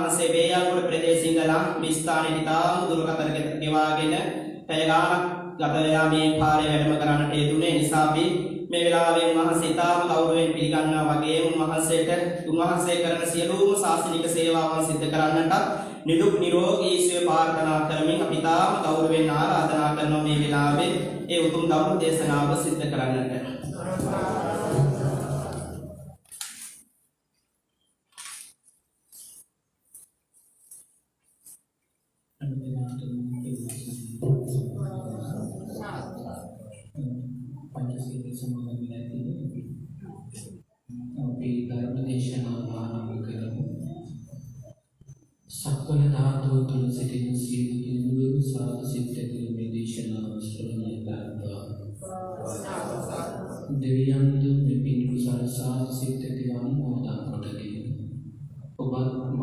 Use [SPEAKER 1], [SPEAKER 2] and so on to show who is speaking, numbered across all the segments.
[SPEAKER 1] වහන්සේ වේයන්ගොඩ ප්‍රදේශයේ ඉඳලා මේ ස්ථානයේ ඉතාම දුරකතරක ගෙවාගෙන පැය ගාණක් ගත වෙලා මේ පාරේ වැඩම කරන්නට යෙදුනේ. නිසා අපි මේ වෙලාවේ උන්වහන්සේ ඉතාම ගෞරවයෙන් පිළිගන්නවා වගේම උන්වහන්සේ කරන සියලුම ශාසනික සේවාවන් සිදු කරන්නට නිදුක් නිරෝගී සුවය ප්‍රාර්ථනා කරමින් අපි ඉතාම ගෞරවයෙන් ආරාධනා කරනවා මේ වෙලාවේ ඒ උතුම් ධර්ම දේශනාව සිදු කරන්නට.
[SPEAKER 2] සක්වල ධාතුව තුළ සිටින සියලු දෙවියන් සාදු සිතේ මේ දේශනාව ශ්‍රවණය කරනවා. දෙවියන්ද මේ පින් කුසල සාදු සිතේ අනුමෝදන් කොටගෙන ඔබත් මම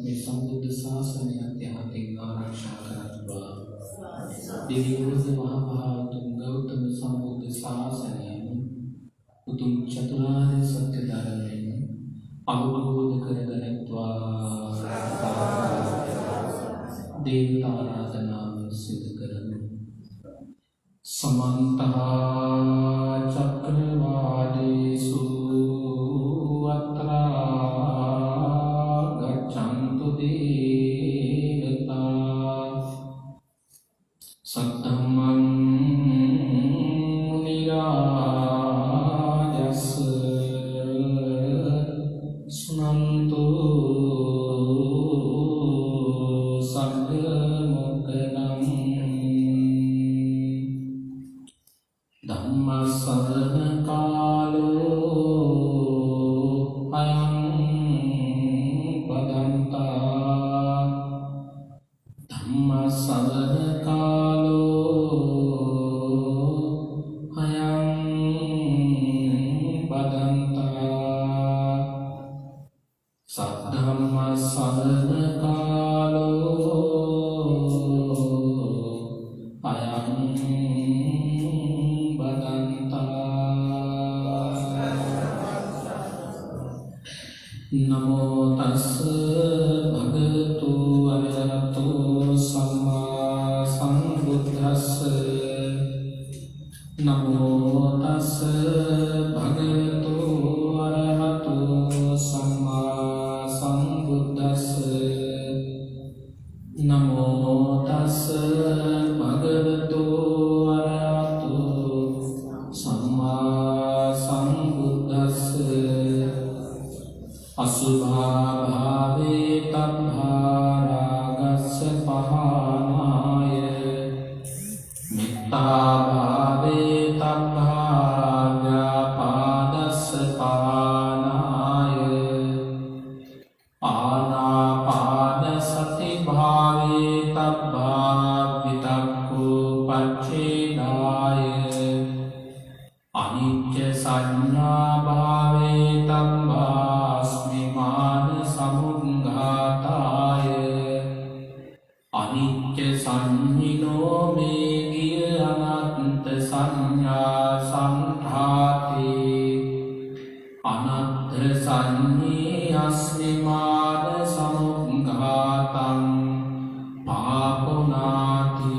[SPEAKER 2] මේ සම්බුද්ධ ශාසනය යහතින් ආරක්ෂා කරත්වා. දෙවියන්ද මහා උතුම් ගෞතම සම්බුද්ධ ශාසනය උතුම් චතුරාර්ය සත්‍ය ධර්මයෙන් අවබෝධ කරගත්වා. දේවතාරාධනාව සිදු කරමු. සමන්ත චක්‍රවාලේසු අත්‍රා ගච්ඡන්තු දේවතා සත්තමං නිරාජස් සුනන්තු ධම්මස්සවන කාලෝ අයං බදන්තා ධම්මස්සවන කාලෝ අයං බදන්තා සද්ධම්මස්සවන කාලෝ අයං නමෝ තස්ස භගවතු අරහතෝ සම්මා සම්බුද්දස්ස නමෝ තස්ස භගවතු අරහතෝ සම්මා සම්බුද්දස්ස නමෝ තස්ස භගවතු අරහතෝ සම්මා සම්බුද්දස්ස අසුභා භාවේ තබ්බා රාගස්ස පහනාය මිත්තා භාවේ තබ්බා ව්‍යාපාදස්ස පහනාය ආනාපාන සති භාවේ තබ්බා විතක්ඛෝ පච්චේදාය අනිච්ච සංඥා භාවේ තබ්බා සමුංඝාතාය අනිච්ච සංහිනෝ මේ ගිය අනන්ත සංඥා සංඛාති අනත්ථ සංහේ අස්මිමාන සමුංඝාතං පාපුනාති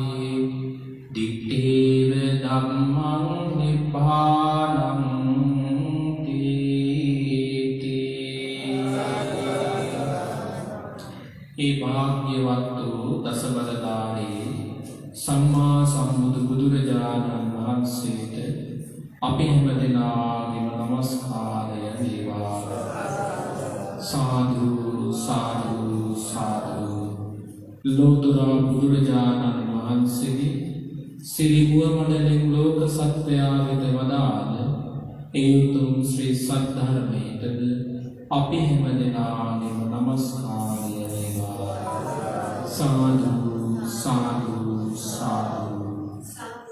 [SPEAKER 2] දිත්තේව ධම්මං නිබ්බානං ඒ භාග්‍යවත් වූ දසබලධාරී සම්මා සම්බුදු බුදුරජාණන් වහන්සේට අපි හැම දෙනාගේම නමස්කාරය වේවා. සාදු සාදු සාදු. ලෝතර බුදුරජාණන් වහන්සේගේ සිරිමුව මඩලින් ලෝක සත්වයා වෙත වදාළ ඒ උතුම් ශ්‍රී සද්ධර්මයටද අපි හැම දෙනාගේම නමස්කාරය වේවා. සාදු සාදු සාදු.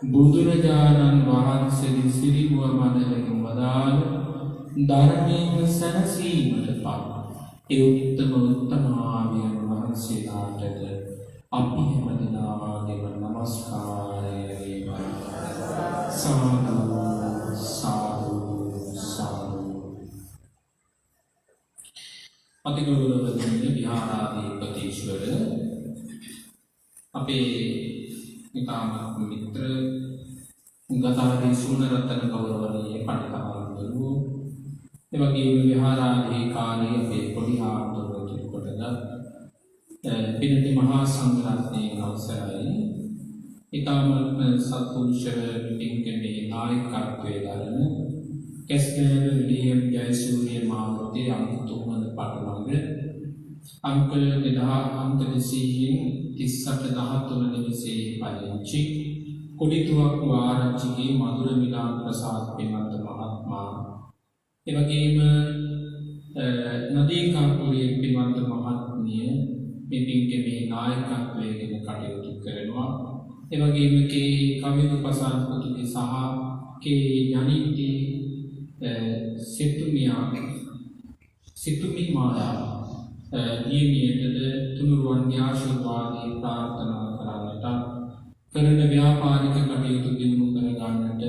[SPEAKER 2] බුදුරජාණන් වහන්සේගේ සිරිමුව මඩලින් වදාළ ධර්මයෙන් සැනසීමට පත් ඒ උත්තම උත්තමාවියන් වහන්සේලාටද අපි හැම දෙනාගේම නමස්කාරය වේවා. සාදු සාදු සාදු. අතිගෞරවනීය විහාරාධිපති අපේ ඉතාම මිත්‍ර ගතාවේ සුනරතන ගෞරවනීය පඬිතුමාණන්වරු එවැගේම විහාරාධිකාරී අපේ පොඩි ආමතුරු කොටද පින්ති මහා සංඝරත්නයේ අවසරයි ඉතාම සත්පුරුෂ පින්කමේ නායකත්වයේ දරන කැස්බෑව විලියම් ජයසූරිය මාවතේ අංක 3 වන පටලඟ අංක 238 නිවසේ පදිංචි කොඩිතුවක් ආරච්චිගේ මధుර මිලාප ප්‍රසාද් පින්වත් මහත්මයා එවැගේම නදී කම්පුරේ පින්වත් මහත්මිය මේ පින්කමේ නායකත්වයෙන් කටයුතු කරනවා එවැගේම කේ කවිදු ප්‍රසාද් පුතුගේ සහ කේ යනිටි සිතුමි මායා නියමිතද තුනුරුවන්ගේ ආශිර්වාදේ ප්‍රාර්ථනා කරන්නට කරන ව්‍යාපාරික කටයුතු දිනු කර ගන්නට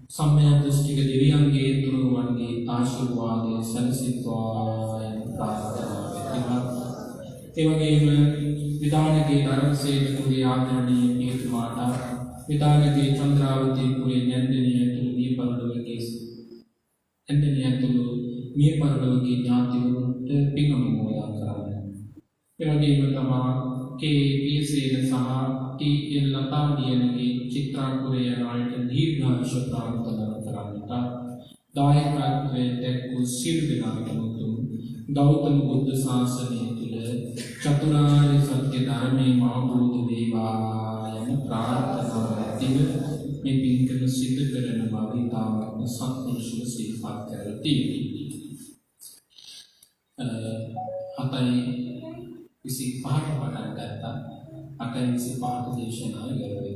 [SPEAKER 2] සම්මය දෘෂ්ටික දෙවියන්ගේ තුනුරුවන්ගේ ආශිර්වාදයේ සැලසීවා ප්‍රාර්ථනා වෙනවා. ඒ වගේම විධානගේ ධර්මසේවකගේ ආදරණීය පියතුමාට විධානගේ චන්ද්‍රාවතී පුරේ නැන්දනිය තුමී පරලෝකයේ ඇන්දනියතුළු මේ පරලෝකීය ඥාතිවරුන්ට පින් අනුමෝදන් කරන්න. ඒ වගේම තමා කේ පීසේන සහ ටී.එල්. ලතා දියණගේ චිත්‍රාපුරේ යනාට දීර්ඝායුෂ ප්‍රාර්ථනා කරන්නට දායකත්වයෙන් දැක්වූ සියලු දෙනාටම ගෞතම බුද්ධ ශාසනය තුළ චතුරාර්ය සත්‍ය ධර්මයේ අවබෝධ වේවා යන ප්‍රාර්ථනාව ඇතිව මේ පින්කම සිදු කරන බව ඉතාමත් සත්පුරුෂව සිහිපත් කරලා තියෙනවා. 7:25 පටන් ගත්තා. 8:25 දේශනාව ඉවරයි.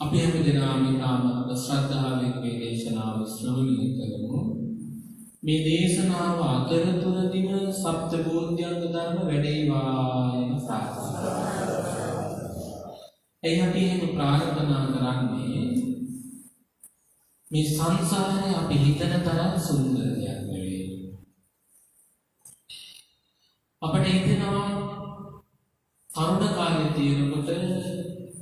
[SPEAKER 2] අපි හැම දිනම ඉතාමත් ශ්‍රද්ධාවෙන් මේ දේශනාව ශ්‍රවණය කරමු. මේ දේශනාව අතරතුරදීම සප්ත බෝධ්‍යංග ධර්ම වැඩේවා යන ප්‍රාර්ථනාව. එයි අපි එහෙම ප්‍රාර්ථනා කරන්නේ මේ සංසාරේ අපි හිතන තරම් සුන්දර දෙයක් නෙවෙයි. අපිට හිතෙනවා තරුණ කාලේ තියෙනකොට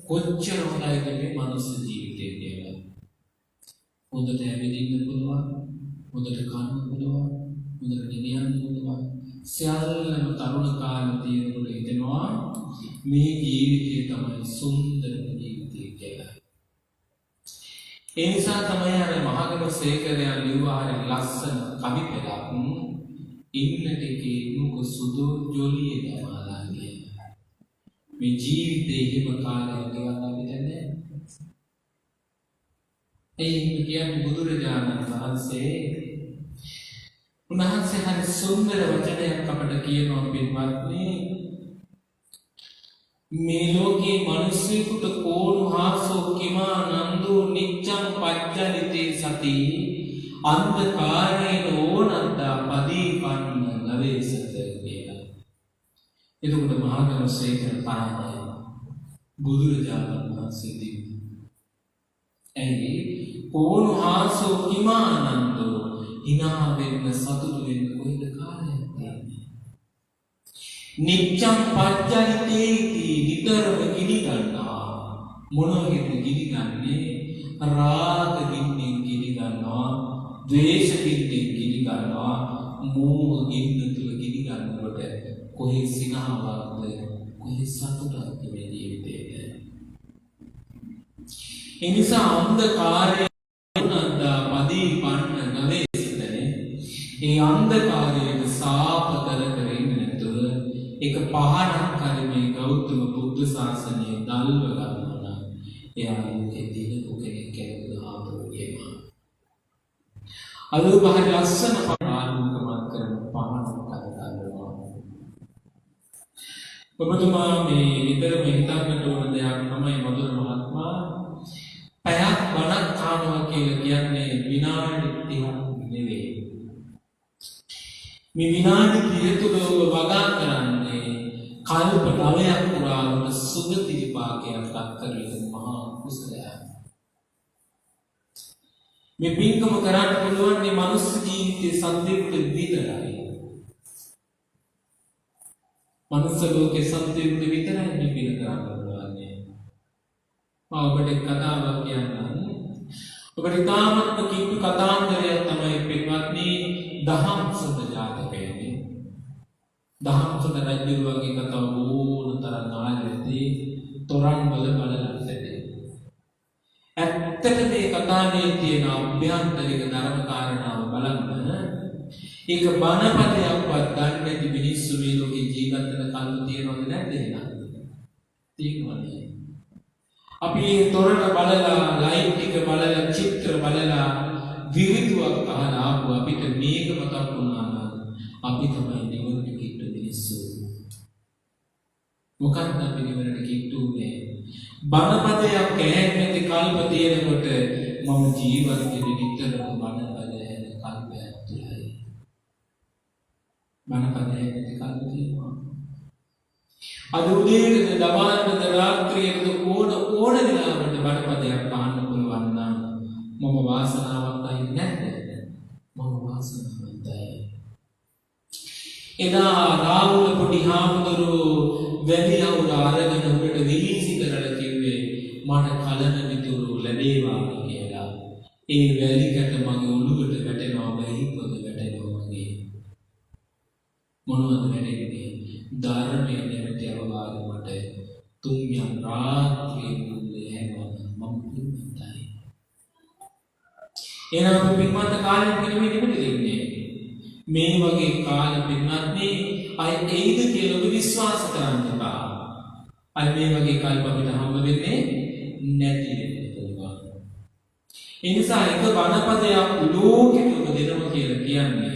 [SPEAKER 2] කොච්චර හොඳයිද මේ මනුස්ස ජීවිතය කියලා. හොඳට ඇවිදින්න පුළුවන්, හොඳට කන්න පුළුවන්, හොඳට ගෙනියන්න පුළුවන්. සියල්ලම තරුණ කාලේ තියෙනකොට හිතෙනවා මේ ජීවිතය තමයි සුන්දරම ජීවිතය කියලා. ඒ නිසා තමයි අර මහගම සේකරයන් ලිව්වාරේ ලස්සන කවි පෙළක් ඉන්නට කීනුක සුදු ජොලිය දමාලා කියලා. මේ ජීවිතේ හිම කාලයක් ගෙවන්න අපිට නැහැ. ඒ කියන්නේ බුදුරජාණන් වහන්සේ උන්වහන්සේ හරි සුන්දර වචනයක් අපට කියනවා පින්වත්නි මේ ලෝකේ මිනිස්සුන්ට කෝණු හාසෝ කිමා නන්දු නිච්ඡං පච්චලිතේ සති අන්ධකාරේන ඕනන්දා පදීපන්න නවේසත කියලා. එතකොට මහාගම සේකර පාරයි බුදුරජාණන් වහන්සේ දෙවි. එයි කෝණු හාසෝ කිමා නන්දු hina වෙන්න සතුටු වෙන්න කොහෙද කාලයක් තියෙන්නේ. නිච්ඡං පච්චලිතේති නිතරම ගිනි ගන්නවා. මොනවද ගිනි ගන්නේ? රාග ගින්නෙන් ගිනි ගන්නවා, ද්වේෂ ගින්නෙන් ගිනි ගන්නවා, මෝහ ගින්න තුල ගිනි ගන්නකොට කොහේ සිනහවක්ද, කොහේ සතුටක්ද මේ ජීවිතේ. ඒ නිසා අන්ධකාරය නන්දා පදීපන්න නවේසතනේ. ඒ අන්ධකාරයට සාප කර කර ඉන්නේ නැතුව එක පහනක් හරි මේ ගෞතම බුද්ධ ශාසනය දල්ව ගන්නවා නම් එයා ලෝකේ දිනපු කෙනෙක් කියලා ආපුරුගේම. අලුත් බහරි ලස්සන පාරාලුකමත් කරන පහනක් කරගන්නවා. ඔබතුමා මේ විතරම හිතන්නට ඕන දෙයක් තමයි මధుර මහත්මයා පැයක් වණක් කානවා කියලා කියන්නේ විනාඩි 30ක් නෙවෙයි. මේ විනාඩි 30 තුළ ඔබ වගා කරන්නේ කල්ප 9ක් පුරාවට සුගති විපාකයක් අත්කරගෙන මහා කුසලයක්. මේ පින්කම කරන්න පුළුවන් මේ මනුස්ස ජීවිතයේ සම්පූර්ණ විතරයි. මනුස්ස ලෝකේ සත්‍යුත් විතරයි නිපින කරන්නේ. ඔබට කතාවක් කියන්නම්. ඔබට තාමත් කිව්ව කතාන්තරයක් තමයි පින්වත්නි දහම්සොඳ ජාතකයේදී. දහම්සොඳ රජුගේ කතාව ඕන තරම් ආයතී තොරන් වල බලලත් ඇත්තට මේ කතාවේ තියෙන අභ්‍යන්තරික ධර්ම කාරණාව බලන්න ඒක බණපදයක්වත් ගන්න නැති මිනිස්සු මේ ලෝකේ ජීවත් වෙන කල්ප තියෙනවද නැද්ද එහෙනම් තියෙනවනේ අපි තොරණ බලලා ලයිට් එක බලලා චිත්‍ර බලලා විවිධුවක් අහලා ආපු අපිට මේක මතක් වුණා නම් අපි තමයි නිවනට කිට්ටු මිනිස්සු මොකක්ද අපි නිවනට කිට්ටු උනේ බණපදයක් ඇහෙන්නේ කල්ප තියෙනකොට මම ජීවත් වෙන්නේ නිතරම බණපද ඇහෙන කල්පයක් තුලයි. බණපද ඇහෙන්නේ කල්ප තියෙනවා. අද උදේට දවල්ට රාත්‍රියට ඕන වෙලාවකට බණපදයක් අහන්න පුළුවන් නම් මම වාසනාවන්තයි නැද්ද? මම වාසනාවන්තයි. එදා රාහුල පොඩි හාමුදුරුවෝ වැඩි අවුල අරගෙන උඩට විහිසි කරලා කිව්වේ මට කලන මිතුරු ලැබේවා කියලා. ඒ වැලිකට මගේ ඔළුවට වැටෙනවා වැහි පොද වැටෙනවා වගේ. මොනවද වැටෙන්නේ? ධර්මයේ නැවති අවවාද මට තුන්යන් රාත්‍රියේ මුල්ලේ හැමෝම මම පිළිගන්නයි. එනවා පින්වත් කාලෙක නෙමෙයි දෙන්නේ. මේ වගේ කාල පින්වත්නි අය ඒද කියලා ඔබ විශ්වාස කරන්න එපා. අය මේ වගේ කල්ප අපිට හම්බ වෙන්නේ නැති වෙනවා. ඒ නිසා එක බණපදයක් ලෝකෙට ඔබ දෙනවා කියලා කියන්නේ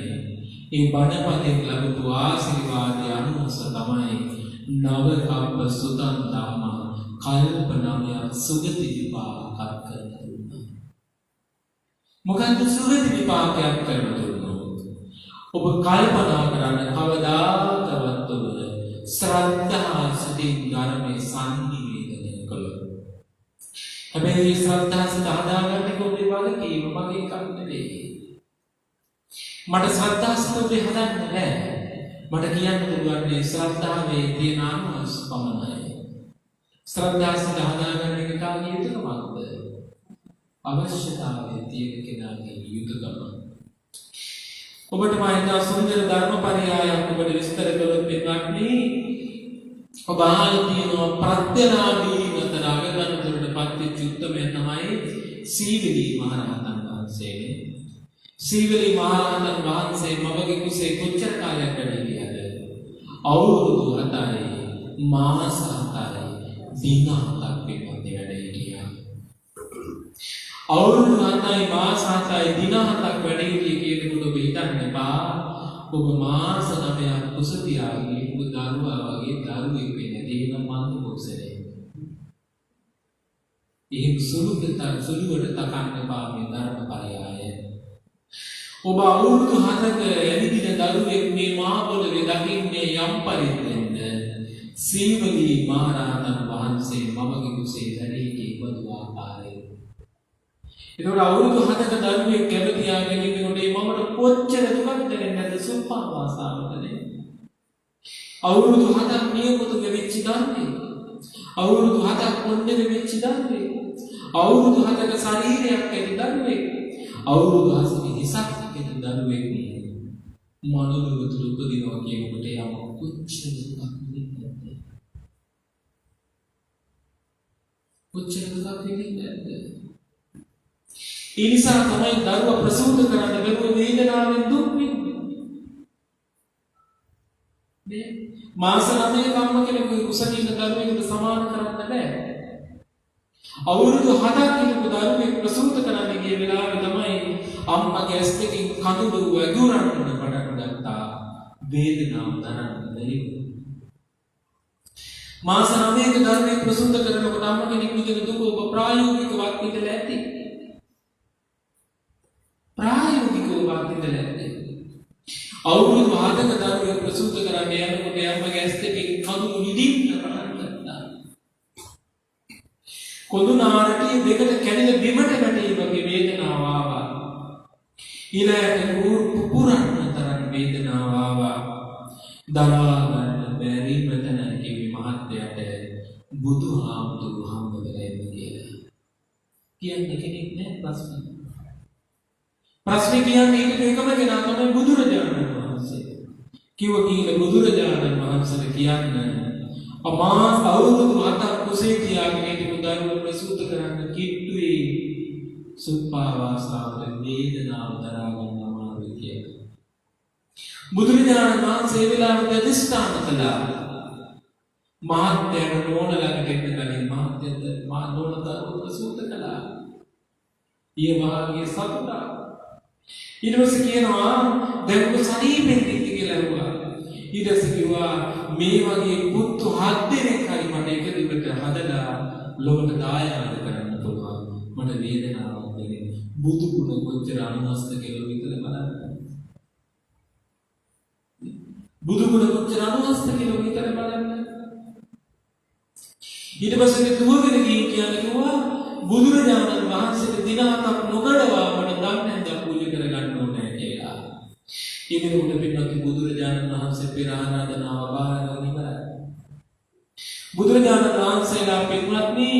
[SPEAKER 2] ඒ බණපදයෙන් ලැබපු ආශිර්වාදය අනුසස තමයි නව කප්ප සුතං ධම්ම කල්පනාමය සුගති විපාකයක් කරනවා. මොකන්ද සුගති විපාකයක් කරනවා? ඔබ කල්පනා කරන්න කවදාකවත් ඔබ ශ්‍රද්ධා සිතින් ධර්මයේ සංනිවේදනය කළොත්. හැබැයි ශ්‍රද්ධා සිත හදාගන්න කොහොමද වගකීම මගේ එකක් නෙවෙයි. මට ශ්‍රද්ධා සිත ඔබේ හදන්න බෑ. මට කියන්න පුළුවන් මේ ශ්‍රද්ධාවේ තියෙන අනුස් පමණයි. ශ්‍රද්ධා සිත හදාගන්න එක කාගේ යුතුයකමක්ද? අවශ්‍යතාවයේ තියෙන කෙනාගේ යුතුයකම. ඔබට මායිනා සුන්දර ධර්මපරයයක් ඔබට විස්තර කළොත් පින්වත්නි ඔබ අහලා තියෙනවා ප්‍රත්‍යනාදී මතන අගගන්නතුරට පත්වෙච්ච උත්තරය තමයි සීවලී මහරහතන් වහන්සේ. සීවලී මහරහතන් වහන්සේ මවගේ කුසේ කොච්චර කාලයක් වැඩ හිටියද? අවුරුදු 7යි මාස 7යි දින 7ක් පින්වත්නි වැඩ හිටියා. අවුරුදු 7යි මාස 7යි දින 7ක් වැඩ හිටියේ කියනකොට ඔබ හිතන්න එපා ඔබ මාස 9ක් කුස තියාගෙන ඔබ දරුවා වගේ දරුවෙක් වෙන්නේ දෙහිනම් මන්ද කොසලේ. එහෙම සුළුවට තකන්න එපා මේ ධර්මපරයය. ඔබ අවුරුදු 7ක ඇවිදින දරුවෙක් මේ මහ පොළවේ දකින්නේ යම් පරිද්දෙන්ද සීවලී මහරහතන් වහන්සේ මමගේ කුසේ වැඩ හිටියේ බඳු ආකාරයෙන්. ඒකට අවුරුදු 7ක දරුවෙක් කැම තියාගෙන ඉන්නකොට මේ මමට කොච්චර දුකක් දැනෙන්නේ නැද්ද සුප්පා වාසාවටනේ. අවුරුදු 7ක් නියපොතු වෙච්ච දරුවෙක්. අවුරුදු 7ක් කොණ්ඩේ වෙච්ච දරුවෙක්. අවුරුදු 7ක ශරීරයක් ඇති දරුවෙක්. අවුරුදු 7ක හිසක් ඇති දරුවෙක් මනුලොවට උපදිනවා කියනකොට යම කොච්චර දුකක් දැනෙන්නේ. කොච්චර දුකක් දැනෙන්නේ. ඒ නිසා තමයි දරුවා ප්‍රසූත කරන්න බැරුව වේදනාවෙන් දුක් විඳින්නේ. මේ මාස 9ක අම්ම කෙනෙකු කුසගින්න දරුවෙකුට සමාන කරන්න බෑ. අවුරුදු 7ක් කෙනෙකු දරුවෙක් ප්‍රසූත කරන්න ගිය වෙලාවේ තමයි අම්මගේ ඇස් දෙකෙන් කඳුළු වැගුරන්න පටන් ගත්තා. වේදනාව දරන්න බැරි වුණා. මාස 9ක දරුවෙක් ප්‍රසූත කරනකොට අම්ම කෙනෙක් විදිහට දුක ඔබ ප්‍රායෝගිකවත් විඳලා ඇති. ප්‍රායෝගිකව වාදිතල ඇත්තේ. අවුරුදු 7ක දරුවෙක් ප්‍රසූත කරන්න යනකොට අම්මගේ ඇස් දෙකෙන් කඳුළු නිදින්න පටන් ගත්තා. කොඳු නාරටිය දෙකට කැඩිලා බිමට වැටී වගේ වේදනාව ආවා. ඊළඟට පුපුරන්න තරම් වේදනාව ආවා. දරා ගන්න මැරීම තැන කිව්වේ මහත්යට බුදුහාමුදුරු හම්බ කරගෙන කියලා. කියන්නේ කෙනෙක් නෑ ප්‍රශ්න. ප්‍රශ්නේ කියන්නේ ඒකම කෙනා තමයි බුදුරජාණන් වහන්සේ. කිව්ව කීල බුදුරජාණන් වහන්සේට කියන්න අමාස් අවුරුදු 7ක් කුසේ තියාගෙන හිටපු දරුවෝ ප්‍රසූත කරන්න කිට්ටුවේ සුප්පාවාසාවල වේදනාව දරා ගන්න අමාරුයි කියලා. බුදුරජාණන් වහන්සේ වෙලාවට අධිෂ්ඨාන කළා. මහත්යන නෝන ළඟට එන්න කලින් මහත්යද නෝන දරුවෝ ප්‍රසූත කළා. ඊය වාගේ සතුටා. ඊට පස්සේ කියනවා දැන් ඔබ සනීපෙන් ඉන්න කියලා ඇහුවා. ඊට පස්සේ කිව්වා මේ වගේ පුතු 7 දෙනෙක් හරි මට එක දිගට හදලා ලොවට දායාද කරන්න පුළුවන්. මට වේදනාවක් දැනෙන්නේ. බුදු ගුණ කොච්චර අනුමස්ත කියලා විතර බලන්න. බුදු ගුණ කොච්චර අනුමස්ත කියලා විතර බලන්න. ඊට පස්සේ දුවගෙන ගිහින් කිව්වා බුදුරජාණන් වහන්සේට දින 7ක් නොකඩවා මට ධම්මෙන් පූජා කරගන්න ඕනේ කියලා. ඊට උඩ පින්නත් බුදුරජාණන් වහන්සේ පෙර ආරාධනාව බාරගෙන ඉවරයි. බුදුරජාණන් වහන්සේලා පින්වත්නි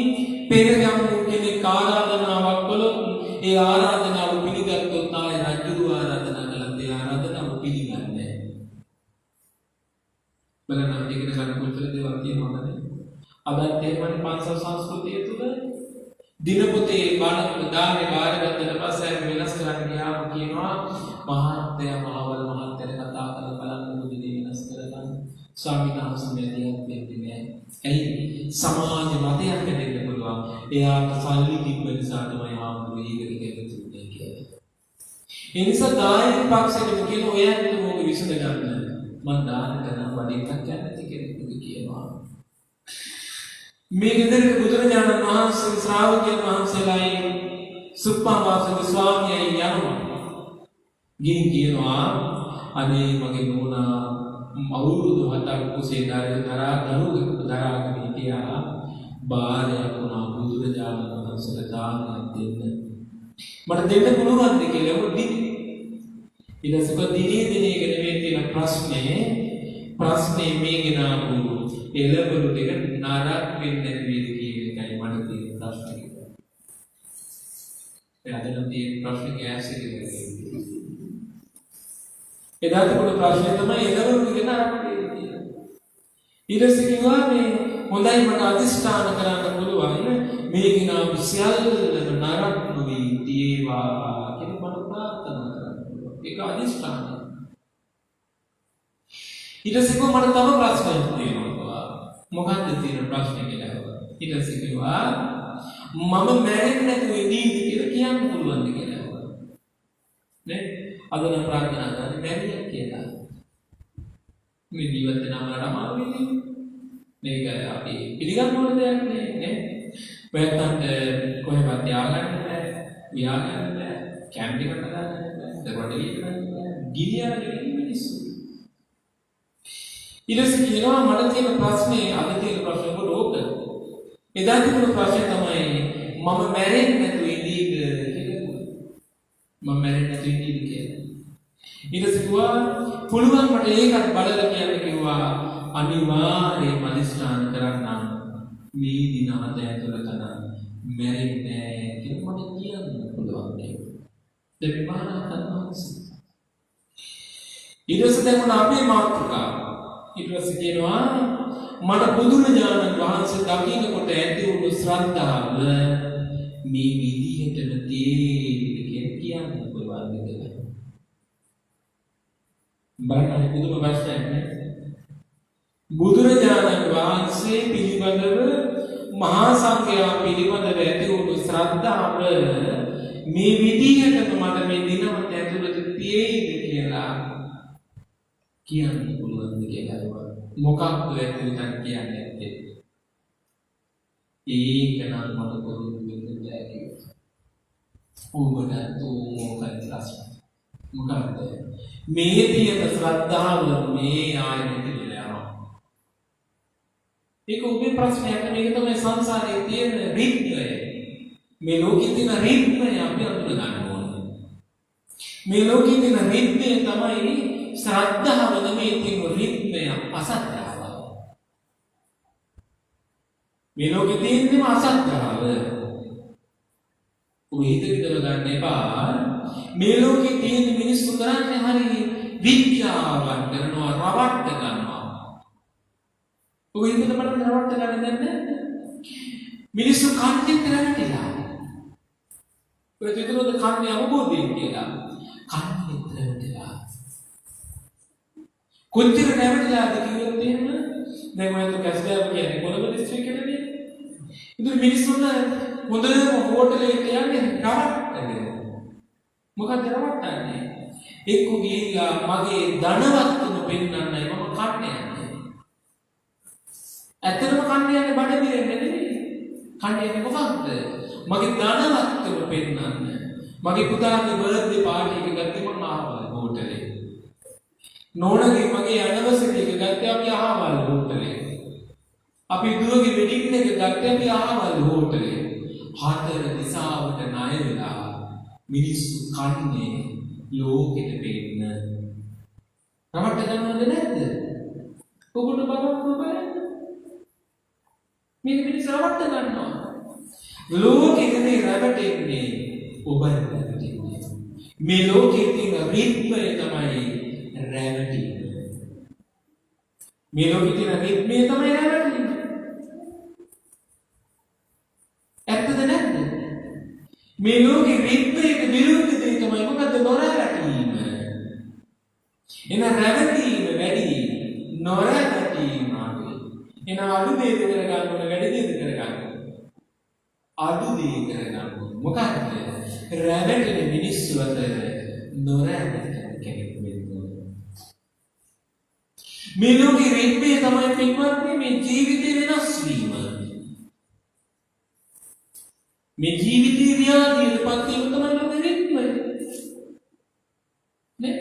[SPEAKER 2] පෙර යම් කෙනෙක් ආරාධනාවක් කළොත් ඒ ආරාධනාව පිළිගත්තොත් ආයේ රජු ආරාධනා කළත් ඒ ආරාධනාව පිළිගන්නේ නැහැ. බලන්න අපිට ඉගෙන ගන්න කොච්චර දේවල් තියෙනවද? අදත් එහෙමනේ පන්සල් සංස්කෘතිය තුළ දිනපොතේ බණ දානේ බාරගත්තට පස්සේ වෙනස් කරන්න ගියාම කියනවා මහත්ය මහවල් මහත්ය කතා කරලා බලන්න මොකද වෙනස් කරගන්න ස්වාමීන් වහන්සේ මෙදියක් වෙන්නේ ඇයි සමාජ මතයක් දෙන්න පුළුවන් එයාට සල්ලි තිබ්බ නිසා තමයි ආමුරු ඊගෙන කෙරෙන්නේ කියලා. ඒ නිසා දායක පක්ෂයට කියන ඔයත් මොකද විසඳ ගන්න මම දාන කරන වඩේක් යන්නේ කෙනෙක් කියනවා. මේ ගෙදරට බුදුරජාණන් වහන්සේ ශ්‍රාවකයන් වහන්සේලායි සුප්පාවාසක ස්වාමීන් යනවා. ගිහින් කියනවා අනේ මගේ නෝනා අවුරුදු 7ක් කුසේ දරාගෙන හිටියා. බාරයක් වුණා බුදුරජාණන් වහන්සේට දානයක් දෙන්න. මට දෙන්න පුළුවන්ද කියලා ඔබ ඊටසක දිනේ ගෙනෙන්නේ තියෙන ප්‍රශ්නේ මේ ගෙනාවු එළවලු දෙක නරක් වෙන්නේ නැති කියන එකයි මට තියෙන ප්‍රශ්නේ. එයාදෙන තියෙන ප්‍රශ්නේ ගෑස් එක කියලා. එදාට පොඩි ප්‍රශ්නේ තමයි එළවලු දෙක නරක් වෙන්නේ කියලා. ඊටසේ කිව්වා මේ හොඳයි මට අධිෂ්ඨාන කරන්න පුළුවන් මේ ගෙනාවු සියල්ල නරක් නොවි දේවා කියලා මට ප්‍රාර්ථනා කරන්න පුළුවන්. ඒක අධිෂ්ඨානයි. ඊටසේ මට තව ප්‍රශ්නයක් තියෙනවා. මොකක්ද තියෙන ප්‍රශ්නේ කියලා අහුවා. ඊට පස්සේ කිව්වා මම මැරෙන්නේ නැතුව ඉඳීද කියලා කියන්න පුළුවන්ද කියලා අහුවා. නේ? අද නම් ප්‍රාර්ථනා කරන්නේ මැරියක් කියලා. මේ ජීවිත නමකට අමාරු වෙන්නේ. මේක අපි පිළිගන්න ඕන දෙයක් නේ. වැත්තන්ට කොහෙවත් යාගන්න බෑ. වියාගන්න බෑ. කැම්ප් එකට ගන්න බෑ. දරවඩ ගියන්න බෑ. ගිලියාගෙන මිනිස්සු ඊළඟට කියනවා මට තියෙන ප්‍රශ්නේ අද තියෙන ප්‍රශ්නේ කොට ඕක. එදා තිබුණු ප්‍රශ්නේ තමයි මම මැරෙන්නේ නැතුව ඉඳීද කියලා. මම මැරෙන්නේ නැතුව ඉඳීද කියලා. ඊටසේ කිව්වා පුළුවන් මට ඒකත් බලලා කියන්න කිව්වා අනිවාර්යයෙන්ම අධිෂ්ඨාන කරන්න මේ දින 7 ඇතුළත මැරෙන්නේ නැහැ කියලා මට කියන්න පුළුවන් නේ. දෙවිපාන කරනවාස්. ඊටසේ දැන් අපේ මාතෘකාව ඊට පස්සේ කියනවා මට බුදුරජාණන් වහන්සේ දකින්නකොට ඇති වුණු ශ්‍රද්ධාව මේ විදිහටම තියෙන්නේ කියන්න පුළුවන් කියලා. බලන්න පුදුම ප්‍රශ්නයක් නේ. බුදුරජාණන් වහන්සේ පිළිබඳව මහා සංඝයා පිළිබඳව ඇති වුණු ශ්‍රද්ධාව මේ විදිහටම මට මේ දිනවල ඇතුළත තියෙයිද කියලා කියන්න පුළුවන් කියලා මොකක්ද ඇත්තටම කියන්නේ නැත්තේ. ඒක නම් මට කරුණු වෙන්න බෑ කියලා. ඔබට මොකක්ද ප්‍රශ්න? මොකක්ද? මේ තියෙන ශ්‍රද්ධාව මේ ආයතනයට යනවා. ඒක ඔබේ ප්‍රශ්නයක් නෙවෙයි තමයි සංසාරයේ තියෙන රිද්මය. මේ ලෝකයේ තියෙන රිද්මය අපි අඳුර ගන්න ඕනේ. මේ ලෝකයේ තියෙන රිද්මය තමයි ශ්‍රද්ධාව නෙමෙයි තියෙන රිද්මය අසත්‍යතාව. මේ ලෝකේ තියෙනම අසත්‍යතාව. ඔබ හිත විතර ගන්න එපා. මේ ලෝකේ තියෙන මිනිස්සු කරන්නේ හරි විද්‍යාවක් කරනවා, රවට්ට ගන්නවා. ඔබ හිතට බලන්න රවට්ට ගන්න දැන්නේ මිනිස්සු කන්ටෙන්ට් කරන්නේ. ඔය විතරද කන්නේ අවබෝධයෙන් කියලා. කන්නේ කරලා. කොච්චර නැවතිලාද කිව්වොත් එහෙම දැන් මම તો කැස්ටර් කියන්නේ කොළඹ දිස්ත්‍රික්කේ නේ. ඉතින් මිනිස්සුන්ට හොඳම හෝටලෙකට යන්නේ රවට්ටගෙන. මොකද රවට්ටන්නේ? එක්ක ගිහිල්ලා මගේ ධනවත්කම පෙන්වන්නයි මම කන්නේ යන්නේ. ඇත්තටම කන්නේ යන්නේ බඩගිරෙන්නේ නෙමෙයි. කන්නේ යන්නේ මොකක්ද? මගේ ධනවත්කම පෙන්වන්න. මගේ පුතාගේ බර්ත්ඩේ පාටි එක ගත්තේ මම ආවල් හෝටලේ. නෝනගේ මගේ ඇනිවර්සරි එක ගත්තේ අපි ආවල් හෝටලේ. අපි දුවගේ වෙඩින් එක ගත්තේ අපි ආවල් හෝටලේ. හතර දිසාවට ණය වෙලා මිනිස්සු කන්නේ ලෝකෙට පෙන්න. රවට්ට ගන්නවද නැද්ද? ඔබට බලන්න. මේ මිනිස්සු රවට්ට ගන්නවා. ලෝකෙකදී රැවටෙන්නේ ඔබ රැවටෙන්නේ. මේ ලෝකයේ තියෙන රිද්මය තමයි රැවටෙන්නේ. මේ ලෝකයේ තියෙන රිද්මය තමයි රැවටෙන්නේ. ඇත්තද නැද්ද? මේ ලෝකයේ රිද්මයට විරුද්ධ දේ තමයි මොකද්ද? නොරැවටීම. එන රැවටීම වැඩි නොරැවටීම අඩුයි. එන අඩු දේ කරගන්න ඕන වැඩි දේ කරගන්න. අඩු දේ කරගන්න. මොකක්ද? රැවටෙන මිනිස්සු අතර නොරැවටෙන කෙනෙක් වෙන්න ඕන. මේ ලෝකේ රිද්මය තමයි පින්වත්නි මේ ජීවිතේ වෙනස් වීම. මේ ජීවිතේ ව්‍යාධියටපත් වීම තමයි ලෝකේ රිද්මය. නේ?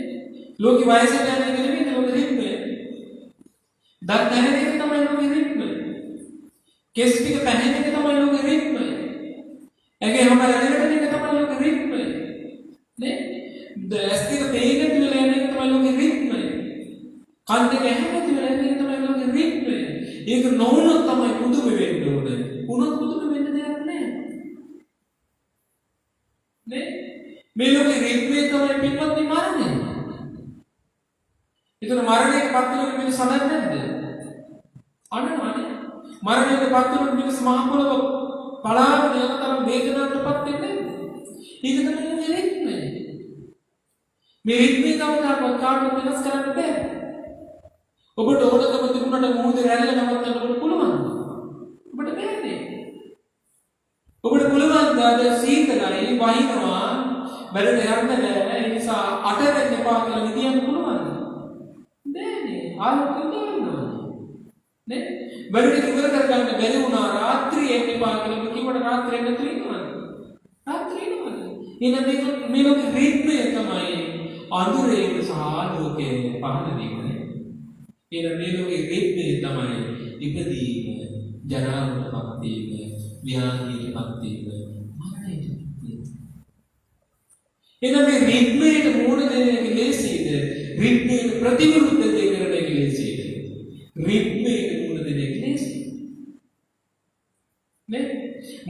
[SPEAKER 2] ලෝකේ වයසට යන එක නෙමෙයි ලෝකේ රිද්මය. දත් නැරෙන එක තමයි ලෝකේ රිද්මය. කෙස් ටික පැහැෙන එක තමයි ලෝකේ රිද්මය. ඇගේ හැම රැඳෙන එක තමයි ලෝකේ රිද්මය. නේ? ඇස් ටික පේන තුල යන එක තමයි ලෝකේ රිද්මය. කන් දෙක ඇහෙන තුල යන එක තමයි ලෝකේ රිද්මය. ඒක නොවුනොත් තමයි පුදුම වෙන්න ඕනේ. වුණොත් පුදුම වෙන්න දෙයක් නැහැ. නේ? මේ ලෝකේ රිද්මය තමයි පින්වත්නි මරණය. ඒතර මරණයට පත් වෙන මිනිස්සු සමහර නැද්ද? අනවනේ. මරණයට පත් වෙන මිනිස්සු මහ පොළොව පලාගෙන යන තරම් වේදනාවටපත් වෙන්නේ නැද්ද? ඒක තමයි රිද්මය. මේ රිද්මය කවදාවත් කාටවත් වෙනස් කරන්න බෑ. ඔබට ඕනකම තිබුණාට මොහොතේ රැල්ල නවත්තන්න ඔබට පුළුවන්. ඔබට බෑනේ. ඔබට පුළුවන් දාද සීතලයි වහිනවා බැලට යන්න බෑ. ඒ නිසා අට වෙන්න එපා කියලා නිදියන්න පුළුවන්. බෑනේ. ආලෝකය දානවා. නේ? බැලට ඉවර කරගන්න බැරි වුණා රාත්‍රියේ එන්න එපා කියලා කිව්වට රාත්‍රියේ නැතුව ඉන්නවද? රාත්‍රියේ නේද? එහෙනම් මේ ලෝකේ රිද්මය තමයි අඳුරේ සහ ආලෝකයේ පහළ වීම. එහෙනම් මේ ලෝකේ රිද්මය තමයි ඉපදීම, ජරාවටපත් වීම, ව්‍යාධියටපත් වීම, මරණයටපත් වීම. එහෙනම් මේ රිද්මයට මූණ දෙන එක ලේසියද? රිද්මයට ප්‍රතිවිරුද්ධ දේ කරන එක ලේසියද? රිද්මයට මූණ දෙන එක ලේසියි. නේ?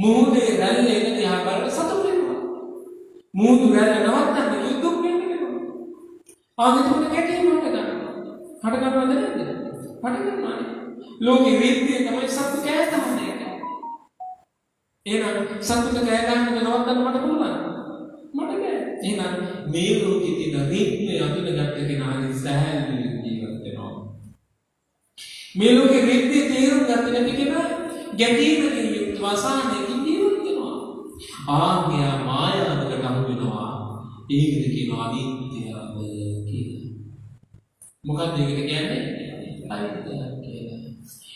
[SPEAKER 2] මූණේ රැල්ල එන දිහා බලලා සතුටු වෙනවා. මූණු රැල්ල නවත්තන්න යුද්ධ වෙනවා. ආගතුන කැටීමකට ගන්නවා. හට ගන්නවද නැද්ද? හට ගන්නවා. ලෝකෙ රිද්මය තමයි සත්තු කෑ ගන්න එක. එහෙනම් සත්තුට කෑ ගන්න නවත්තන්න මට පුළුවන්. මට බෑ. එහෙනම් මේ ලෝකෙ තියෙන රිද්මය අඳුනගත්ත කෙනාගේ සහැල්ලු ජීවත් වෙනවා. මේ ලෝකෙ රිද්මය තේරුම් ගන්න නැති කෙනා ගැටීමකින් යුක්ත වසානකින් ජීවත් වෙනවා. ආග්‍යා මායාවකට අහු වෙනවා. ඒකද කියනවා අවිද්‍යාව කියලා. මොකක්ද ඒකට කියන්නේ? අවිද්‍යාව කියලා.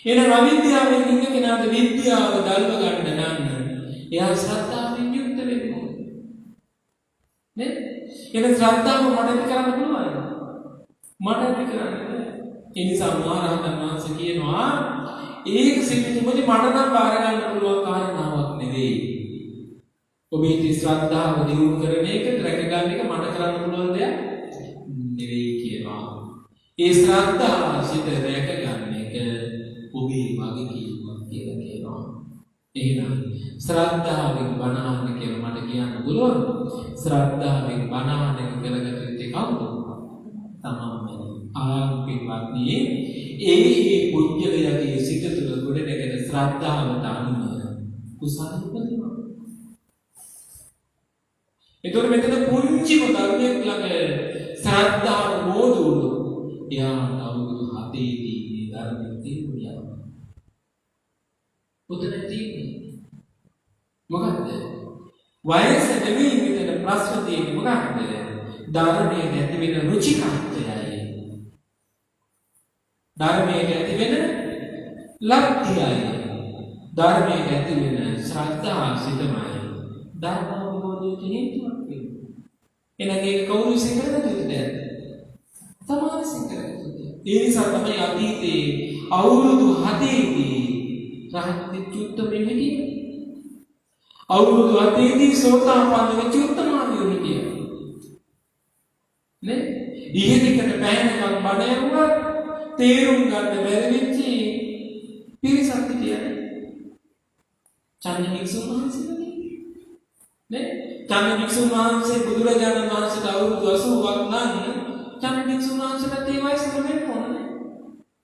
[SPEAKER 2] එහෙනම් අවිද්‍යාවෙන් ඉන්න කෙනාට විද්‍යාව දල්ව ගන්න නම් එයා ශ්‍රද්ධාවෙන් යුක්ත වෙන්න ඕනේ. නේ? එහෙනම් ශ්‍රද්ධාව මට ඇති කරන්න පුළුවන්ද? මට ඇති කරන්න බෑ. ඒ නිසා මහරහතන් වහන්සේ කියනවා ඒක සිද්ධිතුමනි මට නම් බාර ගන්න පුළුවන් කාරණාවක් නෙවෙයි. ඔබේ ශ්‍රද්ධාව දියුණු කරන එක, රැක ගන්න එක මට කරන්න පුළුවන් දෙයක් නෙවෙයි කියනවා. ඒ ශ්‍රද්ධාව සිත රැක ගන්න එක ඔබේ වගකීමක් කියලා කියනවා. එහෙනම් ශ්‍රද්ධාවෙන් බණ අහන්න කියලා මට කියන්න පුළුවන්. ශ්‍රද්ධාවෙන් බණ අහන්න කරගත යුත්තේ කවුද? තමන්මයි. පින්වත්නි, ඒ පුජ්‍යලයාගේ සිත තුළ ගොඩනැගෙන ශ්‍රද්ධාවට අනුව කුසල උපදිනවා. ඒතකොට මෙතන පුංචිම දරුවෙක් ළඟ ශ්‍රද්ධාව මෝදුණු එයාට අවුරුදු 7 දී මේ ධර්මයේ තේරුම් උතන තියෙන්නේ මොකක්ද? වයස නෙමෙයි මෙතන ප්‍රශ්න තියෙන්නේ මොකක්ද? ධර්මයේ නැති වෙන රුචිකාර්යයයි. ධර්මයේ නැති වෙන ලක්තියයි. ධර්මයේ නැති වෙන ශ්‍රද්ධා සිතමයි. ධර්ම අවබෝධයට හේතුවක් වෙන්නේ. එහෙනම් ඒක කවුරු විසින් කරගත යුතුද? තමා විසින් කරගත යුතුද? ඒ නිසා තමයි අතීතයේ අවුරුදු 7 දී රහත් චුත්ත මෙහෙදී අවුරුදු 7 දී සෝතාපන්න වෙච්ච උත්තමාවියෝ හිටියා. නේ? ඉහෙදිකට පෑනකම් බණ ඇහුවා තේරුම් ගන්න බැරි වෙච්ච පිරිසක් හිටියා. චන්න වික්ෂුන් වහන්සේලා නේ? චන්න වික්ෂුන් වහන්සේ බුදුරජාණන් වහන්සේට අවුරුදු 80ක් නම් චන්න වික්ෂුන් වහන්සේට ඒ වයසට වෙන්න ඕනේ.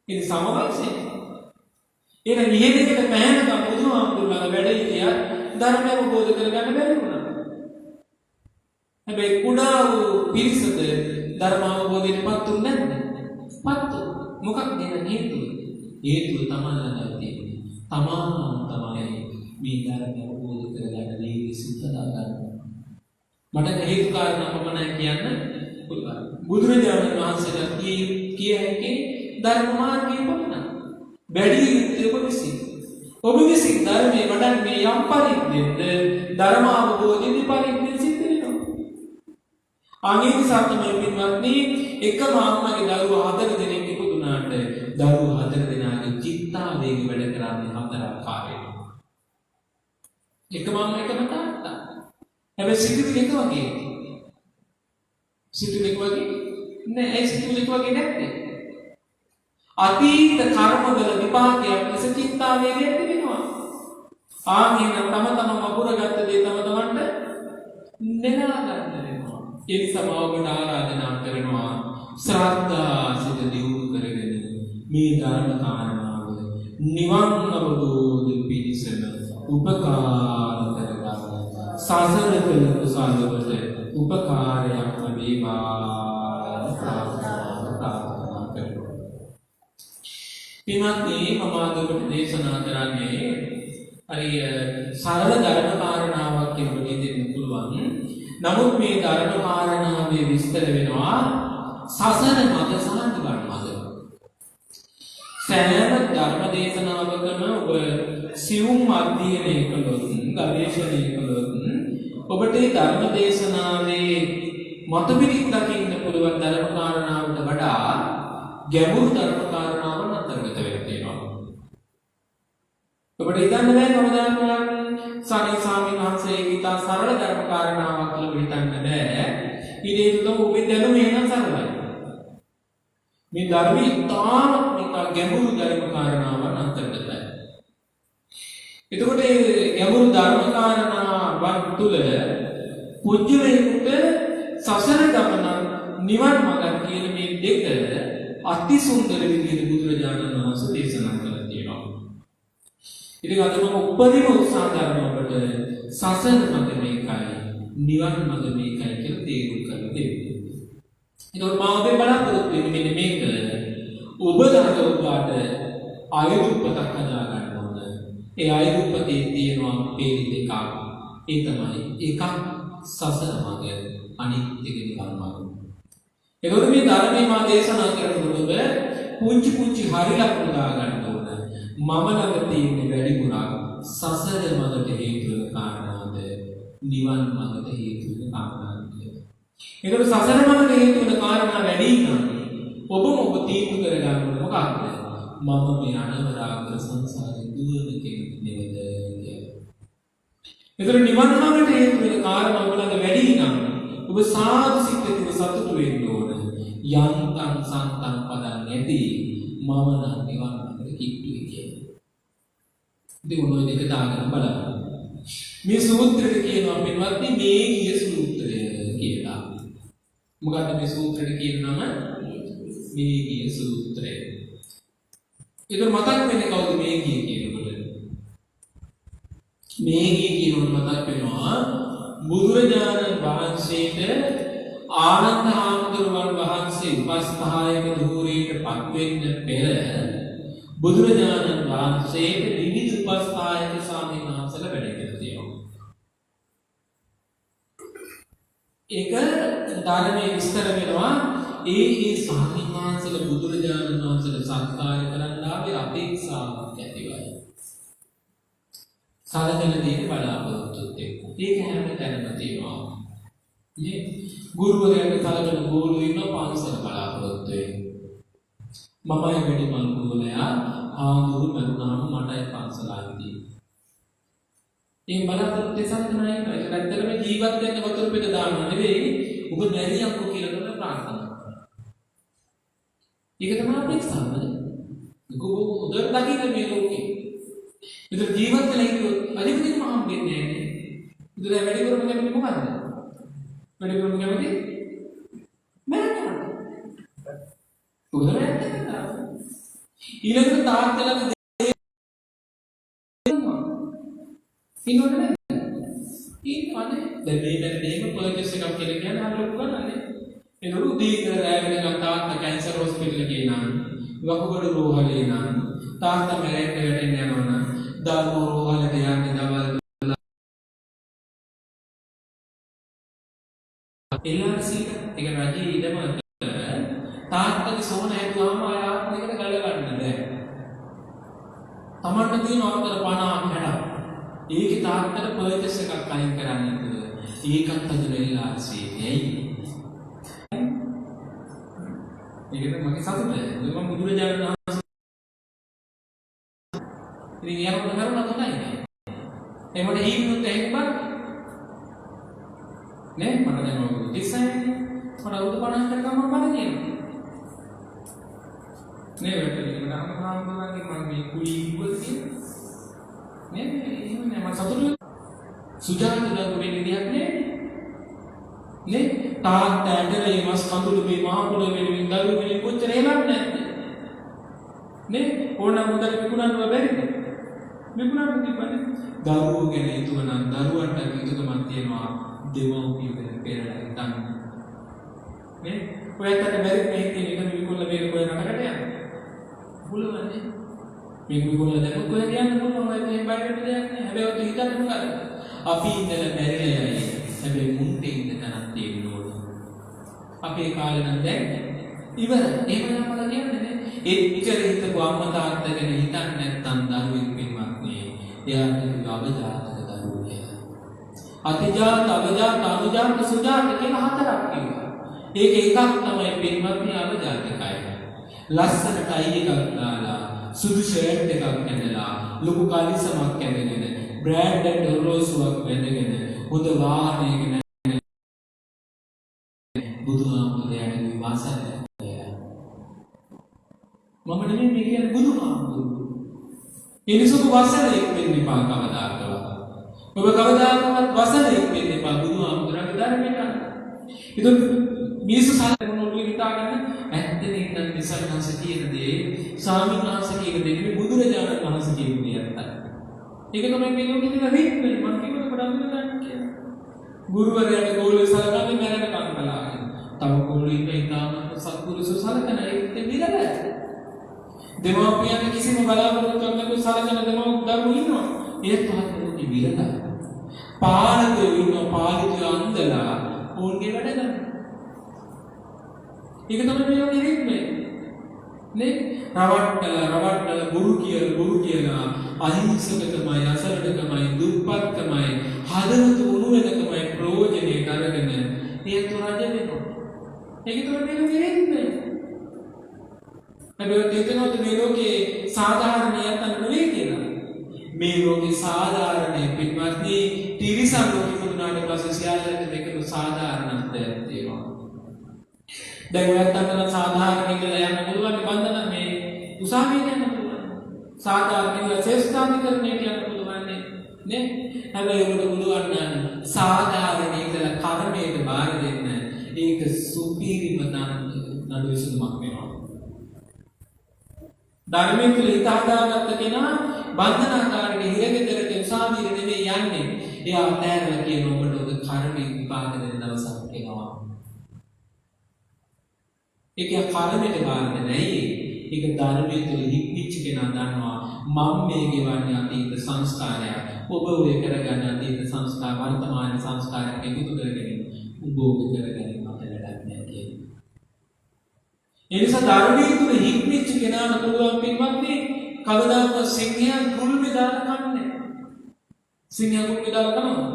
[SPEAKER 2] ඉතින් සම වයසේ. එහෙනම් ඉහෙදිකට පෑනකම් බුදුහාමුදුරුවෝ වැඩ හිටියා ධර්මය අවබෝධ කරගන්න බැරි වුණා. හැබැයි කුඩා වූ පිරිසද ධර්ම අවබෝධයටපත් උන්නේ නැද්ද? පත්. මොකක්ද හේතුව? හේතුව තමයි ළඟ තියෙන්නේ. තමයි මේ ධර්මය අවබෝධ කරගන්න ලේසි සුත්තදා ගන්න. මට හේතු කාරණා පමණයි කියන්න පුළුවන්. බුදුරජාණන් වහන්සේලා කිය හැකි ධර්ම මාර්ගය පමණයි. වැඩි යුත්තේ ඔබ විසින්. ඔබ විසින් ධර්මයේ වඩන්නේ යම් පරිද්දෙන්ද ධර්ම අවබෝධයේ පරිද්දෙන් සිද්ධ වෙනවා. අනිත් සත්‍යමය පින්වත්නි, එකම අම්මගේ දරුවෝ 4 දෙනෙක් ඉපදුනාට දරුවෝ 4 දෙනාගේ චිත්තාවේග වැඩ කරන්නේ 4 ආකාරයට. එකම අම්ම එකම තාත්තා. හැබැයි සිතුවිලි එක වගේ. සිතුවිලි එක වගේ නෑ. ඒ සිතුවිලි එක වගේ නැත්තේ. අතීත කර්මවල විපාකයක් ලෙස චිත්තාවේගය ඇති වෙනවා. ආගෙන තම තමම අකුරගත්ත දේ තම තමන්ට නෙලා ගන්න වෙනවා. ඒ නිසාම ඔබට ආරාධනා කරනවා ශ්‍රද්ධා සිත දියුණු කරගෙන මේ ධර්ම කාරණාව නිවන් අවබෝධ පිණිසම උපකාර කරගන්න. සසර කළ කුසලවලට උපකාරයක් වේවා ප්‍රාර්ථනා කරනවා. පින්වත්නි, මම අද ඔබට දේශනා කරන්නේ හරි සරල ධර්ම කාරණාවක් කියනකොට දෙන්න පුළුවන්. නමුත් මේ ධර්ම කාරණාවේ විස්තර වෙනවා සසර මඟ සහ නිවන් මඟ. සෑම ධර්ම දේශනාවකම ඔබ සියුම් අධ්‍යයනය කළොත්, ගවේෂණය කළොත් ඔබට මේ ධර්ම දේශනාවේ මතපිටින් දකින්න පුළුවන් ධර්ම කාරණාවට වඩා ගැඹුරු ධර්ම කාරණාවන් අන්තර්ගත වෙලා තියෙනවා. ඔබට හිතන්න බෑ කවදාවත් සාරි ස්වාමීන් වහන්සේ ඉතා සරල ධර්ම කාරණාවක් කියලා හිතන්න බෑ. ඊට තුල ඔබේ දැනුම එහෙනම් සරලයි. මේ ධර්මී තාම ගැඹුරු ධර්ම කාරණාවන් අන්තර්ගතයි. එතකොට මේ ගැඹුරු ධර්ම කාරණාවන් තුල පුජ්‍යලයකට සසර ගමන නිවන් මඟ කියන මේ දෙක අති සුන්දර විදිහට බුදුරජාණන් වහන්සේ දේශනා කළා තියෙනවා. ඉතින් අද මම උපරිම උත්සාහ කරනවා ඔබට සසර මඟ මේකයි, නිවන් මඟ මේකයි කියලා තේරුම් ගන්න දෙන්න. ඒකෝ මම ඔබේ බලාපොරොත්තු වෙන්නේ මෙන්න මේක. ඔබ ළඟ ඔබට ආයුධපතක් හදා ගන්න ඕන. ඒ ආයුධපතේ තියෙනවා පේලි දෙකක්. ඒ තමයි එකක් සසර මඟ, අනිත් එක නිවන් මඟ. ඒකෝ මේ ධර්මයේ මා දේශනා කරනකොට ඔබ පුංචි පුංචි හරි ලකුණු දා ගන්න ඕන. මම ළඟ තියෙන වැඩිපුරක් සසර මඟට හේතු වෙන කාරණාද, නිවන් මඟට හේතු වෙන කාරණාද. ඒකට සසර මඟට හේතු වෙන කාරණා වැඩි නම් ඔබ තීන්දුව කරගන්න ඕනේ මොකක්ද? මම මේ අනවරාග සංසාරේ දුවන කෙනෙක් නෙවෙද කියලා. ඒතර නිවන් මඟට හේතු වෙන කාරණා ඔබ ළඟ වැඩි නම් ඔබ සාදු සිතේ සතුටු වෙන්න ඕන. යන්තම් සන්තම් පදන් නැති මම නම් නිවන් මඟට කිට්ටුයි කියලා. ඉතින් ඔන්න ඔය දෙක දාගෙන බලන්න. මේ සූත්‍රෙට කියනවා පින්වත්නි මේ ගිය සූත්‍රය කියලා. මොකද්ද මේ සූත්‍රෙට කියන නම? මේ ගිය සූත්‍රය. ඒක මතක් වෙන්නේ කවුද මේ ගිය කියනකොට? මේ ගිය කියනකොට මතක් වෙනවා බුදුරජාණන් වහන්සේට ආනන්ද හාමුදුරුවන් වහන්සේ උපස්ථායක ධූරයට පත් වෙන්න පෙර බුදුරජාණන් වහන්සේට විවිධ උපස්ථායක ස්වාමීන් වහන්සේලා වැඩ කරලා තියෙනවා. ඒක ධර්මයේ විස්තර වෙනවා ඒ ස්වාමීන් වහන්සේලා බුදුරජාණන් වහන්සේට සත්කාර කරන්න ආවේ අපේක්ෂාවක් ඇතිවයි. සාධකන දේ බලාපොරොත්තුත් එක්ක. ඒක හැම තැනම තියෙනවා. මේ ගුරුවරයාගේ සාධකන ගෝලු ඉන්න පන්සල බලාපොරොත්තු වෙන්නේ. මමයි වැඩිමල් ගෝලයා ආඳුරු මරුණාම මටයි පන්සල ආවිදී. මේ බලාපොරොත්තු සම්පූර්ණයි. ඒක ඇත්තටම ජීවත් වෙන්න වතුර පිට දානවා නෙවෙයි. ඔබ නැරියක් කියලා කරන ප්‍රාර්ථනා. ඒක තමයි අපේක්ෂාව. ඔබ උදේ දකින්න මේ ලෝකේ. ඉතින් ජීවත් වෙලා ඉතින් අදිවිදින්ම හම්බෙන්නේ නැහැ. ඉතින් වැඩි කරමු කැමති මොකද්ද? වැඩි කරමු කැමති මරන්න. උදේ ඊළඟට තාත්තලගේ ඉන්නවනේ. ඉන්නවනේ. දැන් මේ බැලේම පර්චේස් එකක් කියලා කියන්නේ අර ලොකු ගන්නනේ. ඒ නෝරු දීක රැගෙන තාත්තා කැන්සර් හොස්පිටල් එකේ නාන. වකුගඩු රෝහලේ නාන. තාත්තා මැරෙන්න වැටෙන්න යනවා. දරුවෝ රෝහලට යන්නේ දවල් එල්ලාසිට ඒක රජයේ ඉඩම තාත්තගේ සෝන හැදුවාම ආයාත්මිකට ගල ගන්න බෑ. තමන්ට තියෙන අතර 50 60. ඒකේ තාත්තට පර්චේස් එකක් අයින් කරන්න නේද? ඒකත් හදන එල්ලාසිට ඇයි? ඒකද මගේ සතුට. මම බුදුරජාණන් වහන්සේ ඉතින් යනකොට කරුණා තමයි නේ. එමොඩ හීනුත් එහෙම බං. නේ මට දැන් ඔය ඉස්සයි මට අවුරුදු 50කට කම මම කියනවා. නේ වෙන්නේ මම ආම්බුලන්ගේ මම මේ කුලී ඉවල් කියනවා. නේ එහෙම නෑ මම සතුටුයි. සුජාත දරුවෝ වෙන විදිහක් නේ. නේ තාත්තා ඇටලේ මස් කඳුළු මේ මහ පොළොව වෙනින් දරුවෝ වෙනින් කොච්චර එහෙමත් නැද්ද? නේ ඕන මුදල් විකුණන්න බැරිද? විකුණන්න තිබ්බනේ. දරුවෝ ගැන හිතුවනම් දරුවන්ට යුතුයකමක් තියෙනවා දෙමව්පියෝ ගැන පෙරලා හිතන්න. නේ ඔයකට බැරි මේ කියන එක විකුණලා මේක කොහෙ නටකට යන්නේ? පුළුවන්නේ. මේක විකුණලා දැන් කොහෙද යන්න පුළුවන් ඔය මේ බයිට දෙයක් නෑ. හැබැයි ඔය හිතන්න මොකද? අපි ඉඳලා බැරිලා යයි. හැබැයි මුන්ට ඉන්න තැනක් තියෙන්න ඕන. අපේ කාලේ නම් දැන් ඉවරයි. ඒක නම් මම කියන්නේ නේ. ඒ ඉතර හිතපු අම්මා තාත්තා ගැන හිතන්නේ නැත්නම් දරුවෙක් වෙන්නවත් නේ. එයාට අවජාතක දරුවෝ කියලා. අතිජාත, අවජාත, අනුජාත, සුජාත කියලා හතරක් තියෙනවා. ඒක එකක් තමයි පින්වත්නි අවජාතකයි. ලස්සන ටයි එකක් දාලා, සුදු ෂර්ට් එකක් ඇඳලා, ලොකු කලිසමක් ඇඳගෙන, බ්‍රෑන්ඩඩ් ඔරලෝසුවක් වැඳගෙන, හොඳ වාහනයක බුදුහාමුදුරයාගේ වාසය මම නෙමෙයි මේ කියන්නේ බුදුහාමුදුරුවෝ. එනිසුක වසලෙක් වෙන්න එපා කවදාකවත්. ඔබ කවදාකවත් වසලෙක් වෙන්න එපා බුදුහාමුදුරන්ගේ ධර්මයට. ඉතින් මිනිස්සු සාලකන ඔළුවේ හිතා ගන්න ඇත්තනේ ඉතින් විසල්හන්ස කියන දේ ස්වාමීන් වහන්සේ කියන දේ නෙමෙයි බුදුරජාණන් වහන්සේ කියන දේ ඇත්තයි. ඒක තමයි මේ ලෝකෙ තියෙන රීත්මයි මම කියවල පඩම් ගන්න කියලා. ගුරුවරයාට ගෝලෙ සලකන්නේ මැරෙනකම් බලාගෙන. තව ගෝලෙ ඉන්න ඉතාම සත්පුරුෂ සලකන ඒත් විරලයි. දෙමව්පියන් කිසිම බලාපොරොත්තුවක් නැතුව සලකන දරුවෝ ඉන්නවා. ඒත් තාත්තට විරලයි. පාලකයෝ ඉන්නවා පාලිතයෝ අන්දලා ඕන්ගේ වැඩ කරනවා. ඒක තමයි මේ වගේ රීත්මයි. නේ රවට්ටල බොරු කියලා අහිංසකකමයි අසරණකමයි දුප්පත්කමයි හදවත උණු වෙනකමයි ප්‍රයෝජනේ කරගෙන ඒත් රජ වෙනවා. ඒක තමයි මේ වගේ රීත්මයි. හැබැයි තේතනොත් මේ ලෝකේ සාධාරණ නියතන නෙවෙයි කියලා. මේ ලෝකේ සාධාරණ පින්වත්නි තිරිසන් ලෝකෙ පුදුනාට පස්සේ සියල්ලට දෙකම සාධාරණත්වයක් තියෙනවා. දැන් ඔයත් අතන සාධාරණ කියලා යන්න පුළුවන් බන්ධන මේ උසාවියට යන්න පුළුවන්. සාධාරණ ශ්‍රේෂ්ඨාධිකරණයට යන්න පුළුවන් නේ. හැබැයි ඔබට පුළුවන් නම් සාධාරණ ඉඳලා කර්මයට බාර දෙන්න. ඒක සුපිරිම නඩු විසඳුමක් වෙනවා. ධර්මයේ තුල හිත හදාගත්ත කෙනා බන්ධනාකාරී හිරගෙදරට උසාවියට නෙමෙයි යන්නේ. එයා තෑරලා කියන ඔබට ඔබ කර්මයේ විපාක දෙන දවසක් එනවා. ඒක කර්මයට බාර දෙන්නේ. ඒක ධර්මයේ තුල හික්මිච්ච කෙනා දන්නවා මම මේ ගෙවන්නේ අතීත සංස්කාරයක්. ඔබ ඔය කරගන්න අතීත සංස්කාර වර්තමාන සංස්කාරයක් එකතු කරගෙන ඔබ ඔබ කරගෙන මට වැඩක් නෑ කියන්නේ. ඒ නිසා ධර්මයේ තුල හික්මිච්ච කෙනාට පුළුවන් පින්වත්නි කවදාකවත් සිංහයන් කුල් බෙදාලා කන්නේ. සිංහයන් කුල් බෙදාලා කනවා.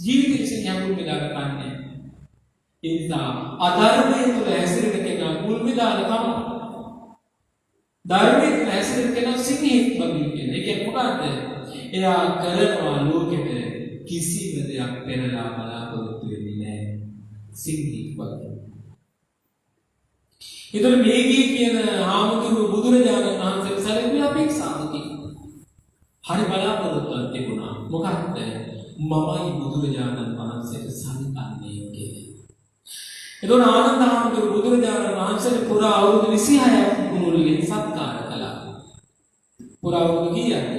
[SPEAKER 2] ජීවිතේ සිංහයන් කුල් බෙදාලා කන්නේ. ඒ නිසා අධර්මයේ තුල හැසිරෙන කෙනා කුල් බෙදාලා කනවා. ධර්මයේ තුල හැසිරෙන කෙනා සිංහෙක් වගේ කියන. ඒ කියන්නේ මොකක්ද? එයා කරනවා ලෝකෙට කිසිම දෙයක් පෙරලා බලාපොරොත්තු වෙන්නේ නැහැ. සිංහෙක් වගේ. ඒතර මේකී කියන ආමුතුරු බුදුරජාණන් වහන්සේ සැලකුවේ අපේක්ෂාවකි. හරි බලාපොරොත්තුවක් තිබුණා. මොකක්ද? මමයි බුදුරජාණන් වහන්සේට සම්බන්ධන්නේ කියන්නේ. එතකොට ආනන්ද ආමුතුරු බුදුරජාණන් වහන්සේට පුරා අවුරුදු 26ක් මුළුල්ලේ සත්කාර කළා. පුරා අවුරුදු කීයක්ද?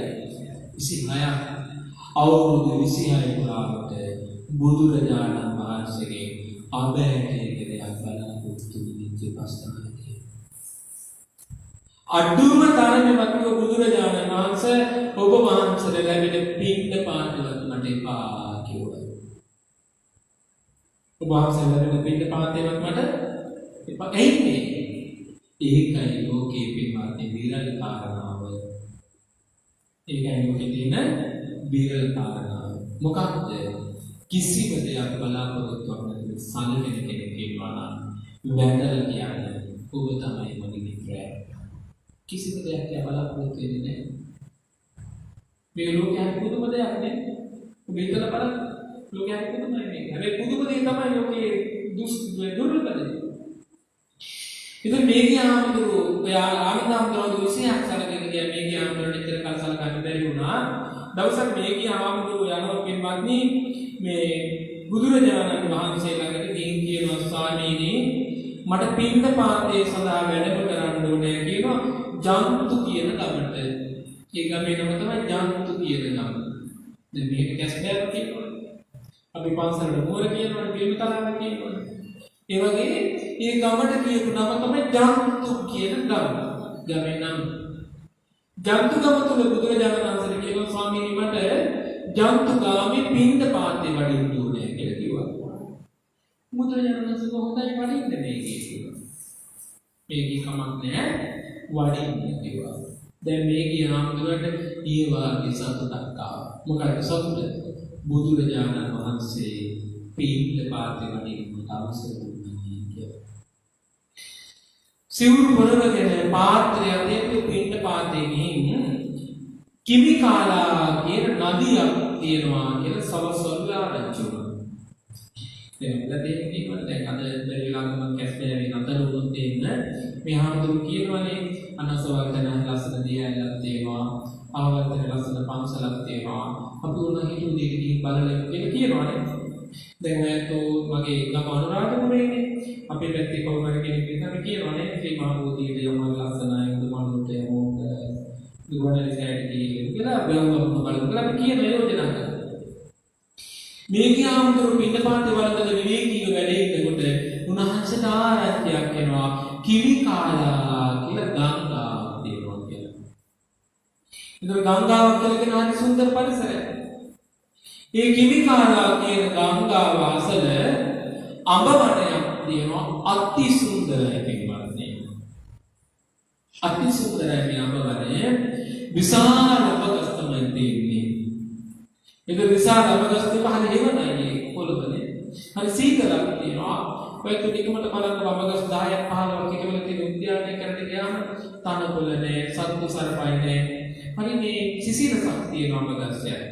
[SPEAKER 2] 26ක්. අවුරුදු 26 පුරාවට බුදුරජාණන් වහන්සේගේ අබෑටේ දෙයක් බලාපොරොත්තු වෙච්ච පස්තාවයි. අඩුම තරමේ මතක බුදුරජාණන් වහන්සේ ඔබ වහන්සේට ලැබෙන පින්ඳ පාතවත් මට එපා කිව්වා. ඔබ වහන්සේට ලැබෙන පින්ඳ පාතවත් මට එපා. ඒකයි ලෝකේ පින්වත්නි විරල කාරණාව. ඒකයි ලෝකේ තියෙන විරල කාරණාව. මොකක්ද? කිසිම දෙයක් බලාපොරොත්තුවක් නැති සල්ලෙන කෙනෙක් ඉන්නවා නම් වැඳලා කියන්නේ ඔබ තමයි මගේ මිත්‍රයා. කිසිම දෙයක් බලාපොරොත්තු වෙන්නේ නැහැ. මේ ලෝකයේ පුදුම දෙයක් නේ. ඔබ හිතලා බලන්න. ලෝකයේ පුදුමයි මේක. හැබැයි පුදුම දේ තමයි ලෝකයේ දුර්ලභ දේ. ඉතින් මේකේ ආමතුරු ඔයා ආනන්දම්තරෝ 26ක් සැලකගෙන ගියා. මේකේ ආමතුරු නිතර කල් සැලකන්න බැරි වුණා. දවසක් මේකේ ආමතුරු යනවා පින්වත්නි මේ බුදුරජාණන් වහන්සේ ළඟට ගිහින් කියනවා ස්වාමීනි මට පින්ඳ පාතේ සඳහා වැඩම කරන්න ඕනේ කියනවා ජන්තු කියන ගමට. ඒ ගමේ නම තමයි ජන්තු කියන ගම. දැන් මේක කැස්බෑව කියනවා. අපි පන්සලට මොර කියනවා පිළිතලාව කියනවා. ඒ වගේ ඒ ගමට කියපු නම තමයි ජන්තු කියන ගම. ගමේ නම. ජන්තු ගම තුල බුදුරජාණන් වහන්සේ කියනවා ස්වාමීනි මට ජන්තු ගාමේ පින්ඳ පාතේ වඩින්න ඕනේ කියලා කිව්වා. බුදුරජාණන් වහන්සේ කොහොමද වඩින්නේ මේකේ කියලා. මේකේ කමක් නැහැ වඩින්න කිව්වා. දැන් මේකේ ආමතුරට ඒ වාගේ සතුටක් ආවා. මොකද සතුට? බුදුරජාණන් වහන්සේ පින්ඳ පාතේ වඩින්න අවසර දුන්නා කියලා. සිවුරු වරවගෙන පාත්‍රය දෙපේ පින්ඳ පාතේ ගිහින් කිමිකාලා කියන නදියක් තියෙනවා කියලා සවස්වලා ආරංචි වුණා. දැන් කියනවා දැන් අද වෙලාවක මම කැස්බෑවේ නතර වුණොත් එන්න මේ හාමුදුරු කියනවානේ අනසවර්තන ලස්සන දියයක් තියෙනවා ආවර්තන ලස්සන පන්සලක් තියෙනවා අපි උන හිතුව දෙක දිහා බලලා කියලා කියනවානේ. දැන් ඇත්තෝ මගේ ගම අනුරාධපුරේනේ අපේ පැත්තේ කවුරු කෙනෙක් ඉඳන් කියනවානේ මේ මහබෝධියට යම ලස්සනයි උදමනුට යමෝද දුවනේ සෑටි කියලා බැලුවම බලලා අපි කියන යෝජනා කරා. මේකේ ආමතුරු පිටපාතේ වලද විවේකීව වැඩ ඉන්නකොට උන්වහන්සේට ආරාධ්‍යයක් එනවා කිවිකාලා කියලා ගංගාවක් තියෙනවා කියලා. ඒතර ගංගාවක් කියලා කියන හරි සුන්දර පරිසරයක්. ඒ කිවිකාලා කියන ගංගාව අසල අඹ වනයක් තියෙනවා අති සුන්දරයි පින්වත්නි. අති සුන්දරයි මේ අඹ වනය. විශාල අඹගස් තමයි තියෙන්නේ. ඒක විශාල අඹගස් තිබහනේ හේවනයි පොළොවනේ. හරි සීතලක් තියෙනවා. ඔයත් ටිකමට බලන්න අඹගස් 10ක් 15ක් එකවල තියෙන උද්‍යානය කරට ගියාම තනකොළ නැහැ, සත්තු සර්පයි නැහැ. හරි මේ සිසිලසක් තියෙනවා අඹගස් යට.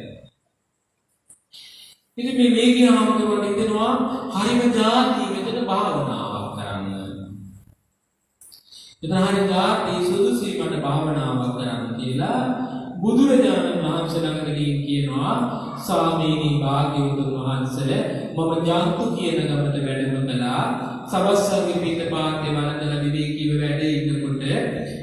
[SPEAKER 2] ඉතින් මේ වේගිය ආමතුරුන් හිතනවා හරිම જાති මෙතන භාවනාවක් කරන්න. එතන හරිය જાති සුදුසුයි මට භාවනාවක් කරන්න කියලා බුදුරජාණන් වහන්සේ ළඟදී කියනවා ස්වාමීනි භාග්‍යවතුන් වහන්සේ මම ජන්තු කියන ගමට වැඩම කළා. සවස්සගේ පිටපාතේ වළඳලා විවේකීව වැඩ ඉන්නකොට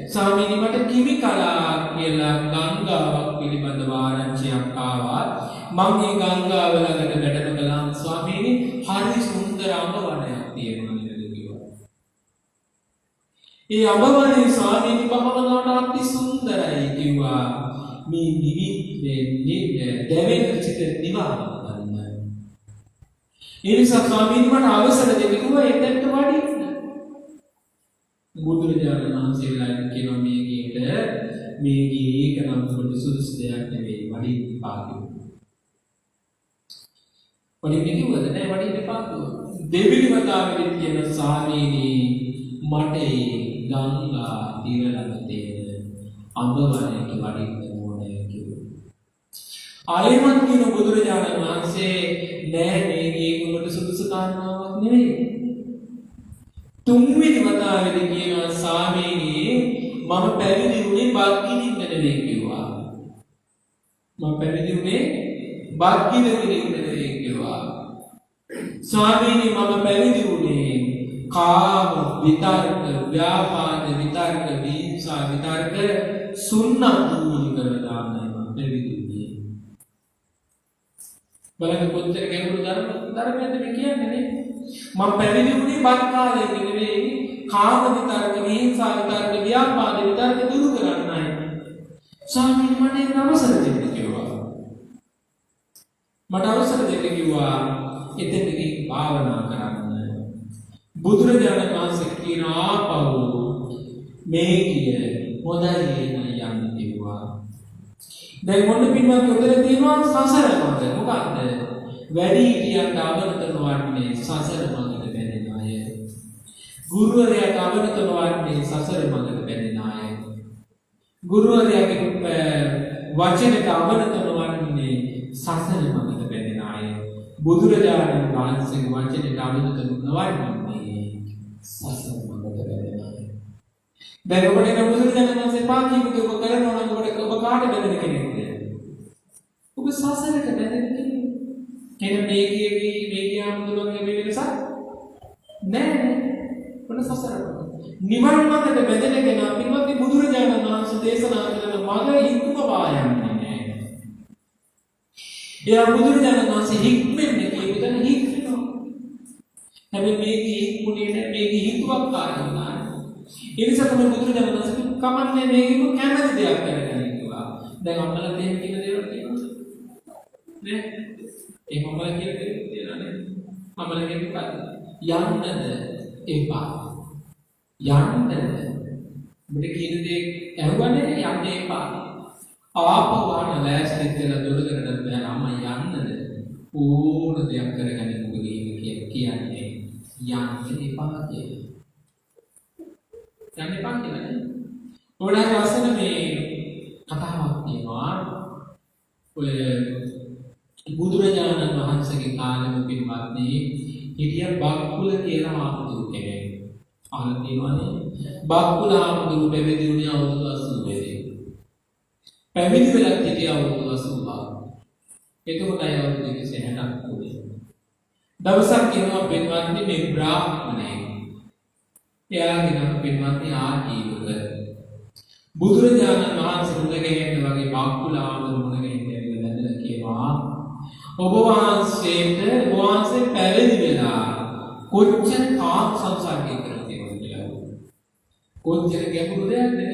[SPEAKER 2] ස්වාමීනි මට කිමි කලා කියලා ගංගාවක් පිළිබඳ ආරංචියක් ආවා. මම මේ ගංගාව ළඟට වැඩම කළා. ස්වාමීනි හරි සුන්දර අඹවනයක් තියෙනවා නේද කිව්වා. ඒ අඹවනේ ස්වාමීනි භවනාවට අති සුන්දරයි කිව්වා. මේ දෙවෙනි චිත නිවන් ගන්න. ඒ නිසා ස්වාමීනි මට අවසර දෙන්න කිව්වා එතනට වඩින්න. බුදුරජාණන් වහන්සේලා කියනවා මේකේ ඒක නම් පොඩි සුදුසු දෙයක් නෙවෙයි වඩින්න එපා කිව්වා. වඩින්න කිව්වද නෑ වඩින්න එපා කිව්වා. දෙවිලි වතාවෙත් කියන ස්වාමීනි මට ගංගා තීර ළඟ තියෙන අඹවනේට වඩින්න ඕනේ කිව්වා. ආයෙමත් කියන බුදුරජාණන් වහන්සේ නෑ මේක උඹට සුදුසු කාරණාවක් නෙවෙයි. තුන්වෙනි වතාවේදී කියනවා ස්වාමීනි මම පැවිදි වුණේ බක්කිනින් නෙවෙයි කිව්වා. මම පැවිදි වුණේ බක්කිනින් නෙවෙයි කිව්වා. ස්වාමීනි මම පැවිදි වුණේ කාම විතර්ක ව්‍යාපාද විතර්ක විහිංසා විතර්ක සුන්නතුනි කරලා මම පැවිදි වුණේ. බලන්න කොච්චර ගැඹුරු ධර්මයක්ද මේ කියන්නේ නේ. මම පැවිදි වුණේ බත් කාලේ නෙවෙයි කාම විතර්ක විහිංසා විතර්ක ව්‍යාපාද විතර්ක දුරු කරන්නයි. ස්වාමීනි මට අවසර දෙන්න කිව්වා. මට අවසර දෙන්න කිව්වා එතෙන්දී භාවනා කරන්න. බුදුරජාණන් වහන්සේ කියන ආපහු මේ කිය හොඳයි යන්න කිව්වා. දැන් මොන පින්වත් උතර තියෙනවා සසර මඟ. මොකක්ද? වැඩි හිටියන්ට අවනතන වන්නේ සසර මඟට බැඳෙන අය. ගුරුවරයාට අවනතන වන්නේ සසර මඟට බැඳෙන අය. ගුරුවරයාගේ වචනට අවනතන වන්නේ සසර මඟට බැඳෙන අය. බුදුරජාණන් වහන්සේගේ වචනට අවනතන නොවන්නේ සසර මඟට බැඳෙන අය. දැන් ඔබට බුදුරජාණන් වහන්සේ පාකියුද ඔබ කරනවා නම් ඔබ කාට බැඳෙන කෙනෙක්ද? ඔබ සසරට බැඳෙන කෙනෙක්. කෙන මේකේ ආමුදුරගේ මේ වෙනසක් නෑ. ඔන්න සසරට. නිවන් මාර්ගයට බැඳෙන කෙනා පින්වත්නි බුදුරජාණන් වහන්සේ දේශනා කළ මඟ හික්මවා යන්නේ නෑ. එයා බුදුරජාණන් වහන්සේ හික්මෙන්නේ කියපුවද හික්මනවා. හැබැයි මේකේ හික්මුනේ නෑ මේකේ හිතුවක් කාරණා. ඒ නිසා තමයි බුදුරජාණන් වහන්සේ කමන්නේ මේකම කැමති දෙයක් කරගන්න කිව්වා. දැන් අපලත් එහෙම කියන දේවල් තියෙනවා. නේ? ඒ මම කියන දේ තියෙනවා නේද? මම කියන්නේ යන්නද එපා. යන්නද මෙතන කියන දේ ඇහුවනේ යන්න එපා. ආපහු ආන ලෑස්ති කියලා දොරකට බෑනම යන්නද ඕන දෙයක් කරගන්න මොකද කියන්නේ යන්න එපා කියලා. යන්න එපා කියන්නේ. ඕනෑම රසන මේ කතාවක් තියෙනවා. ඔය බුදුරජාණන් වහන්සේගේ කාලෙම පින්වත්නි හිටිය බක්කුල කියලා ආමුදුරු කෙනෙක්. අහලා තියෙනවනේ. බක්කුල ආමුදුරු පැවිදි වුණේ අවුරුදු 80 දී. පැවිදි වෙලා හිටිය අවුරුදු 85. එතකොටයි අවුරුදු 160ක් වුණේ. දවසක් කියනවා පින්වත්නි මේ බ්‍රාහ්මණයෙක්. එයාගේ නම පින්වත්නි ආජීවක. බුදුරජාණන් වහන්සේ මුණගැහෙන්න වගේ බක්කුල ආමුදුරු මුණගැහෙන්න ඇවිල්ලා කියනවා ඔබ වහන්සේ පැවිදි වෙලා කොච්චර කාම සංසාරේ කරලා තියෙනවද කියලා. කොච්චර ගැඹුරු දෙයක්ද නේ.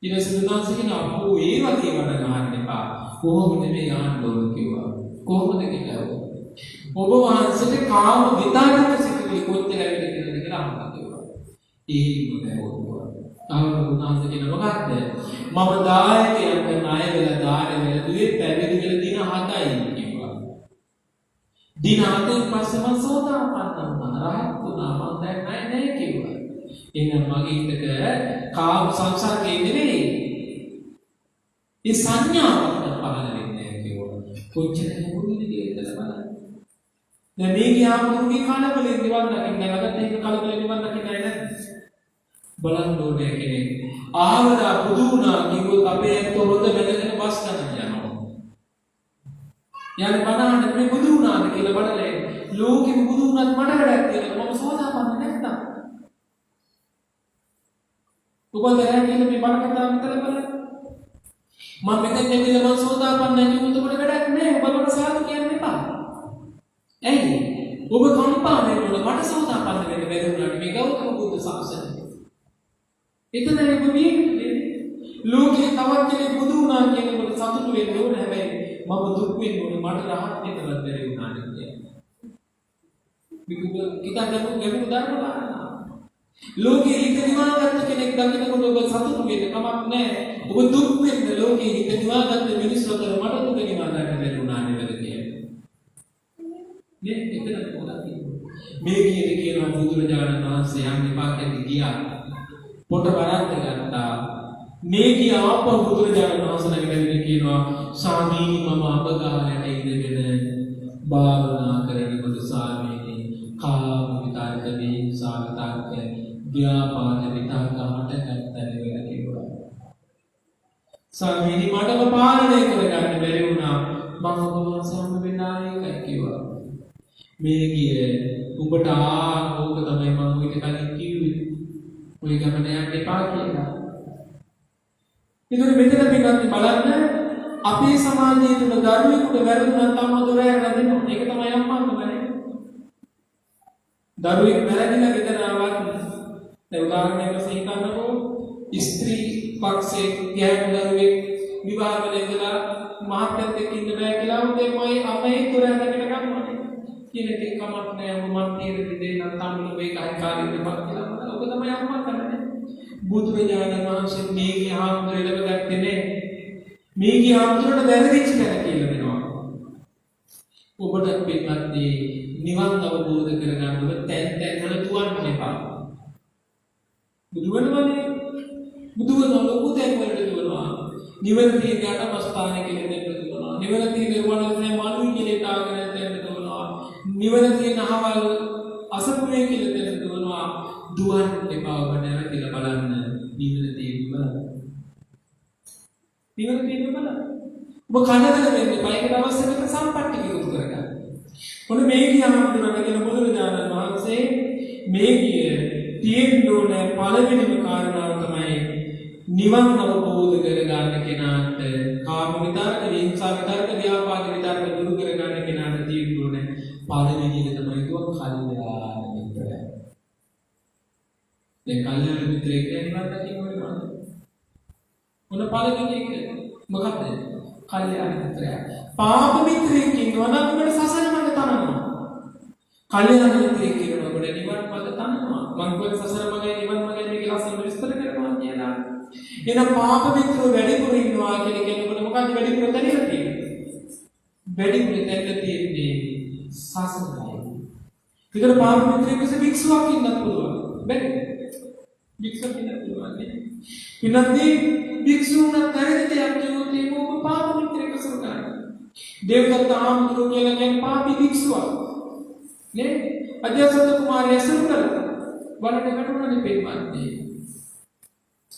[SPEAKER 2] ඊළඟට කියන අපෝ ඒ වගේ වඩ ගන්න එපා. කොහොමද මේ යන්න ඕන කිව්වා. කොහොමද කියලා. ඔබ වහන්සේට කාම විතරක සිතුවිලි කොච්චර ඇවිල්ලා කියලාද කියලා අහන්න කිව්වා. ඒකම බැලුවා. ආවුනාන්සේ කියන මොකක්ද? මම දායකයන් කරන අය වෙලා දාන වෙලා දුවේ පැවිදි වෙලා දින 7යි කිව්වා. දින 7න් පස්සේ මම සෝතාපන්න වුණා. රහත් වුණා. මම දැන් නැහැ කිව්වා. එහෙනම් මගේ හිතට කාම සංසාරේ නෙවෙයි. ඒ සංඥාවක් පහළ වෙන්නේ නැහැ කිව්වා. කොච්චර ගැඹුරුද කියලා බලන්න. දැන් මේ ගියාමුගේ කලබලෙන් නිවන් දකින්න නැවත ඒක කලබලෙන් නිවන් දකින්න නැහැ. බලන්න ඕනේ කෙනෙක් ආවදා බුදු වුණා කිව්වොත් අපේ ඇත්තෝ රොද බැඳගෙන බස් ගන්න යනවා. යන්නේ බණහන්න මේ බුදු වුණාද කියලා බලලා ලෝකෙ බුදු වුණත් මට වැඩක් තියෙනවා මම සෝදාපන්න නැත්තම්. ඔබ දැන් කියන මේ බණ කතා කරලා බලන්න. මම මෙතෙන් ඇවිල්ලා මම සෝදාපන්න නැහැ කිව්වොත් ඔබට වැඩක් නැහැ. ඔබ මට සාදු කියන්න එපා. ඇයි? ඔබ කම්පා වෙනවල මට සෝදාපන්න වෙන්න බැරි වුණාට මේ ගෞතම බුද්ධ ශාසනය. එතනයි ඔබ මේ ලෝකේ තවත් කෙනෙක් බුදු වුණා කියනකොට සතුටු වෙන්න ඕන. හැබැයි මම දුක් වෙන්න ඕනේ මට රහත් වෙන්නවත් බැරි වුණාට කියලා. kita ගැඹුරු ධර්ම කාරණා. ලෝකේ හිත නිවාගත්ත කෙනෙක් දකින්නකොට ඔබ සතුටු වෙන්න කමක් නැහැ. ඔබ දුක් වෙන්න ලෝකේ හිත නිවාගත්ත මිනිස්සු අතර මට දුක නිවා ගන්න බැරි වුණා නේද කියලා. මේ එතන පොඩක් මේ කියනවා බුදුරජාණන් වහන්සේ යන්නේ පාකෙට ගියා. පොට වරද්ද ගත්තා. මේ කියාපු බුදුරජාණන් වහන්සේ ළඟට කියනවා ස්වාමීනි මම අබගාරයට ඉඳගෙන භාවනා කරනකොට ස්වාමීනි කාම විතරක විහිංසා විතරක ව්‍යාපාද විතරක හටගත්තද වෙන කිව්වා. ස්වාමීනි මටම පාලනය කරගන්න බැරි වුණා. මම ඔබ වහන්සේම වෙනායි කිව්වා. මේ කිය උඹට ඕක තමයි මම ඔය කලින් කිව්වේ. ඔය ගමන යන්න එපා කියලා. ඒකනේ මෙතන පිටත් බලන්න අපේ සමාජයේ තුල දරුවෙකුට වැරදුනත් අම්මා දොර ඇරලා දෙනවා. ඒක තමයි අම්මාම කරන්නේ. දරුවෙක් වැරදිලා ගෙදර ආවත් දැන් උදාහරණයක් වශයෙන් හිතන්නකෝ ස්ත්‍රී පක්ෂයේ ගැහැණු දරුවෙක් විවාහ වෙලා ඉඳලා මහත්යත් එක්ක ඉන්න බෑ කියලා උදේ මයි අම්මේ දොර ඇරගෙන ගන්නවා. කියන එක කමක් නෑ මම තීරණ දෙන්න තම්බුල මේ කාර්යකාරී දෙයක් කියලා. ඔබ තමයි අම්මා කරන්නේ. බුදුරජාණන් වහන්සේ මේකේ ආන්දරේ ලැබගත්තේ නෑ. මේකේ ආන්දරට වැරදිච්ච තැන කියලා දෙනවා. ඔබට පිටපත් නිවන් අවබෝධ කරගන්න ඔබ තැන් වල දුවන්න එපා. බුදුවනවනේ බුදුවන ලොකු තැන් වලට දුවනවා. නිවන තියෙන අටමස්ථානයේ කියලා දෙන්න දුවනවා. නිවන තියෙන නිර්වාණය මානුයි කියලා තාගෙන දෙන්න දුවනවා. නිවන තියෙන අහවල් අසපුරේ කියලා දෙන්න දුවනවා. දුවන්න එපා ඔබ නැවතිලා බලන්න නිවන තියෙන බලන්න. නිවන තියෙන බලන්න. ඔබ කනදල වෙන්න එපා. ඒකට අවශ්‍ය කරන සම්පatti විරුද්ධ කරගන්න. මොන මේ කියනවා කියන බුදුරජාණන් වහන්සේ මේ කිය තියෙන්න ඕන පළවෙනිම කාරණාව තමයි නිවන් අවබෝධ කරගන්න කෙනාට කාම විතරක, විහිංසා විතරක, ව්‍යාපාද විතරක දුරු කරගන්න කෙනාට තියෙන්න ඕන පළවෙනි එක තමයි කල්යාණ මිත්‍රය. දැන් කල්යාණ මිත්‍රය කියන්නේ මොකක්ද? මොන පළවෙනි එක මොකක්ද? කල්යාණ මිත්‍රය. පාප මිත්‍රයෙක් ඉන්නවා නම් ඔබට සසර මඟ තනනවා. කල්යාණ මිත්‍රයෙක් ඉන්නවා ඔබට නිවන් මඟ තනනවා. මං කියව සසර මඟයි නිවන් මඟයි මේක ලස්සන විස්තර කරනවා කියලා. එන පාප මිත්‍රෝ වැඩිපුර ඉන්නවා කියලා කියනකොට මොකක්ද වැඩිපුර තැනලා තියෙන්නේ? වැඩිපුර තැනලා තියෙන්නේ සසරයි. විතර පාප මිත්‍රයෙක් වික්ෂුවක් ඉන්නත් පුළුවන්. බැරි. වික්ෂුවක් ඉන්නත් පුළුවන් නේ. ඉන්නදී වික්ෂුණක් නැරෙන්නේ යක්තියෝත් ඒක ඔබ පාප මිත්‍රයෙක් සරකන. දේවදත්ත ආමතුරු කියලා කියන්නේ පාපී වික්ෂුවක්. නේ? අජාසත් කුමාරය සරකන. වලට කටුණනේ පෙන්නන්නේ.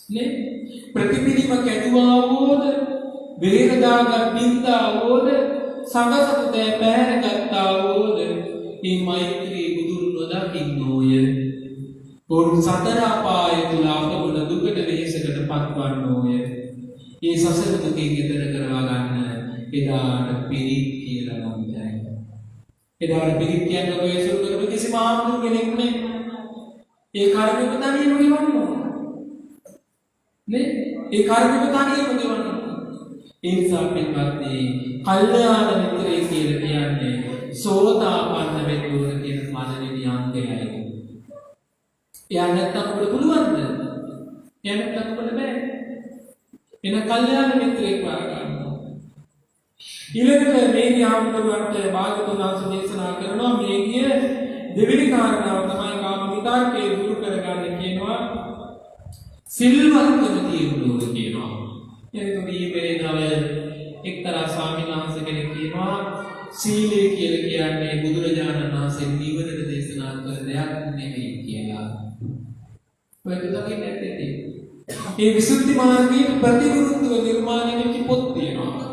[SPEAKER 2] නේ? ප්‍රතිපිලිම කැඩුවා වෝද වේරදාග බින්දා වෝද සංගසත පැහැරගත්තා වෝද මේ මෛත්‍රී බුදුන් නොදකින්නෝය. පොරු සතර අපාය තුල අපවල දුකට වෙහෙසකට පත්වන්නෝය. මේ සසර දුකේ ගෙදර කරවා ගන්න එදාට පිරිත් කියලා නම් දැයි. එදාට පිරිත් කියන්නේ ඔය සුරු කරපු කිසිම ආත්ම කෙනෙක් නේ. ඒ කාර්යක තනියම ගෙවන්න ඕන. නේ? ඒ කාර්යක තනියම ගෙවන්න ඕන. ඒ නිසා පින්වත්නි කල්යාණ මිත්‍රය කියලා කියන්නේ සෝතාපන්න වෙන්න ඕන කියන පළවෙනි අංගයයි. එයා නැත්තම් අපිට පුළුවන්ද? එයා නැත්තම් අපිට බෑ. එන කල්යාණ මිත්‍රයෙක් වා ගන්නවා. ඊළඟට මේ ඥානවලට භාගතුන් වහන්සේ දේශනා කරනවා මේ කිය දෙවෙනි කාරණාව තමයි කාම විතරකේ දුරු කරගන්න කියනවා. සිල්වත්කම තියෙන්න කියනවා. එතකොට මේ වේදනාව එක්තරා ස්වාමීන් වහන්සේ කෙනෙක් කියනවා සීලය කියලා කියන්නේ බුදුරජාණන් වහන්සේ නිවනට දේශනා කළ දෙයක් නෙවෙයි කියලා. ඔය දෙකකින් නැත්තේ. ඒ විසුද්ධි මාර්ගයේ ප්‍රතිවිරුද්ධව නිර්මාණය වෙච්ච පොත් තියෙනවා.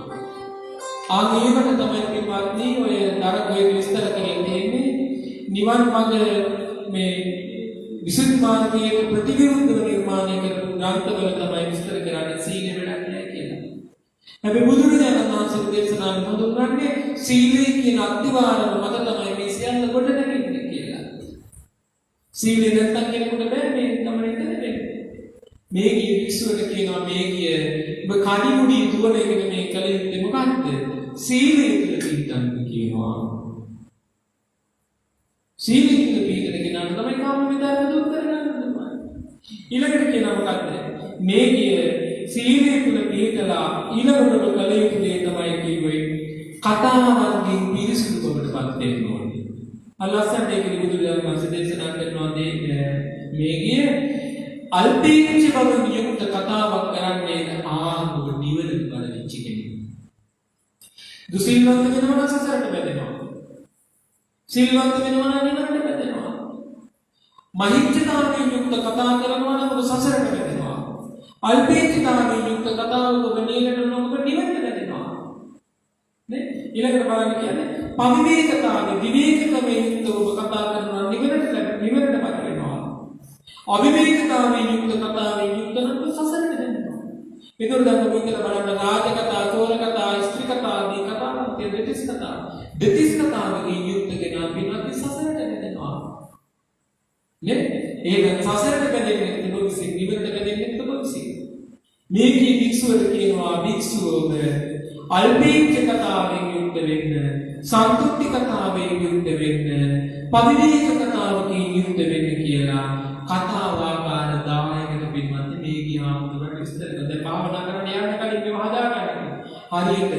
[SPEAKER 2] ඒකට තමයි පින්වත්නි ඔය නරකයේ විස්තර කරලා තියෙන්නේ නිවන් මාර්ග මේ විසුද්ධි මාර්ගයේ ප්‍රතිවිරුද්ධව නිර්මාණය කරපු ග්‍රන්ථවල තමයි විස්තර කරන්නේ සීලෙ වැඩක් නැහැ කියලා. හැබැයි බුදුරජාණන් වහන්සේ දේශනා කරන්නේ සීලය කියන අත්විවරම මත තමයි මේ සියල්ල කොට නැගෙන්නේ කියලා. සීලෙ නැත්තම් කෙනෙකුට බෑ මේ ගමනේ ඉඳලා මේ කිය විශ්වයට කියනවා මේ කිය ඔබ කණිමුඩි දුවන එකට මේ කල යුත්තේ මොකක්ද? සීලය කියලා පිළිගන්න කියනවා. සීලය කියලා පිළිගන්න කෙනාට තමයි කාම විතරක දුක් කරගන්න පුළුවන්. ඊළඟට කියනවා මොකක්ද? මේ කිය සීලය තුල පිළිතලා ඊළඟට කල යුතු දේ තමයි කිව්වේ කතාවන්ගෙන් පිරිසිදු කොටපත් වෙන්න ඕනේ. අල්ලාහ්සන්ට ඒක බුදුරජාණන් වහන්සේ දේශනා කරනවා මේ කිය අල්පීච්ච බව නියුක්ත කතාවක් කරන්නේ ආහුව නිවන බලවිච්ච කෙනෙක්. දුසිල්වන්ත වෙනවා නම් සසරට බැඳෙනවා. සිල්වන්ත වෙනවා නම් නිවනට බැඳෙනවා. මහිච්ඡතාවයෙන් යුක්ත කතා කරනවා නම් ඔබ සසරට බැඳෙනවා. අල්පීච්ඡතාවයෙන් යුක්ත කතාවක ඔබ නිවනට නොබ නිවනට බැඳෙනවා. නේ? ඊළඟට බලන්න කියන්නේ පවිවේකතාවේ විවේකකමේ යුක්ත ඔබ කතා කරනවා නිවනට බැඳෙනවා. අවිවේකතාවෙන් යුක්ත කතාවෙන් යුක්ත නම් සසරට බැඳෙනවා. ඒකවල දැන් ඔබ විතර බලන්න රාජ කතා, චෝර කතා, ස්ත්‍රී කතා, දී කතා, දෙතිස් කතා. දෙතිස් කතාවකින් යුක්ත කෙනා පින්වත් සසරට බැඳෙනවා. නේ? ඒක සසරට බැඳෙන්නේ නොවිසි නිවනට බැඳෙන්නේ නොවිසි. මේකේ වික්ෂුවට කියනවා වික්ෂුවෝද අල්පීච්ඡ කතාවෙන් යුක්ත වෙන්න, සන්තුට්ටි කතාවෙන් යුක්ත වෙන්න, පවිවේක කතාවකින් යුක්ත වෙන්න කියලා කතා වාකාර 10කට පින්වත් මේ ගියාමුදුරට විස්තර කරලා දැන් භාවනා කරන්න යන්න කලින් මේව හදාගන්න. හරියට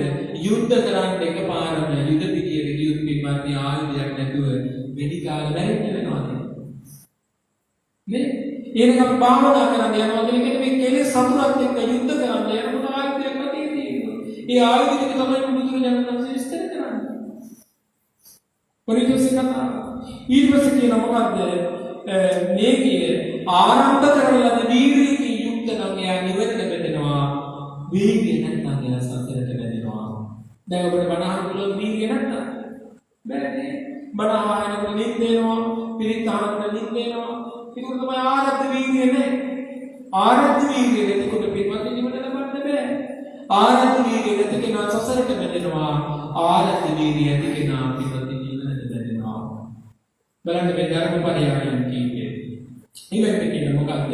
[SPEAKER 2] යුද්ධ කරන්න එකපාරම යුද පිටියට ගියොත් පින්වත් ආයුධයක් නැතුව වෙඩි කාලා බැරින්න වෙනවා නේ. ඒක අපි භාවනා කරන්න යනවා කියන්නේ මේ කෙලෙස් සතුරත් එක්ක යුද්ධ කරන්න යනකොට ආයුධයක් නැති තියෙනවා. ඒ ආයුධෙක තමයි බුදුරජාණන් වහන්සේ විස්තර කරන්නේ. පරිදෝෂ කතා. ඊට පස්සේ කියන මොකද්ද? මේකේ ආරම්භ කරන ලද වීර්යකින් යුක්ත නම් එයා නිවනට බැඳෙනවා. වීර්යය නැත්නම් එයා සසරට බැඳෙනවා. දැන් ඔබට බණ අහනකොට වීර්යය නැත්නම් බැරනේ. බණ අහනකොට නිින්දේනවා, පිරිත් අහනකොට නිින්දේනවා. ඒක තමයි ආරද්ධ වීර්යය නේ. ආරද්ධ වීර්යය නැතිකොට පින්වත් නිවන ලබන්න බෑ. ආරද්ධ වීර්යය නැති කෙනා සසරට බැඳෙනවා. ආරද්ධ වීර්යය ඇති කෙනා පින්වත් නිවනට බැඳෙනවා. බලන්න මේ ධර්ම පරියායන් කියන්නේ. ඊළඟට කියන මොකක්ද?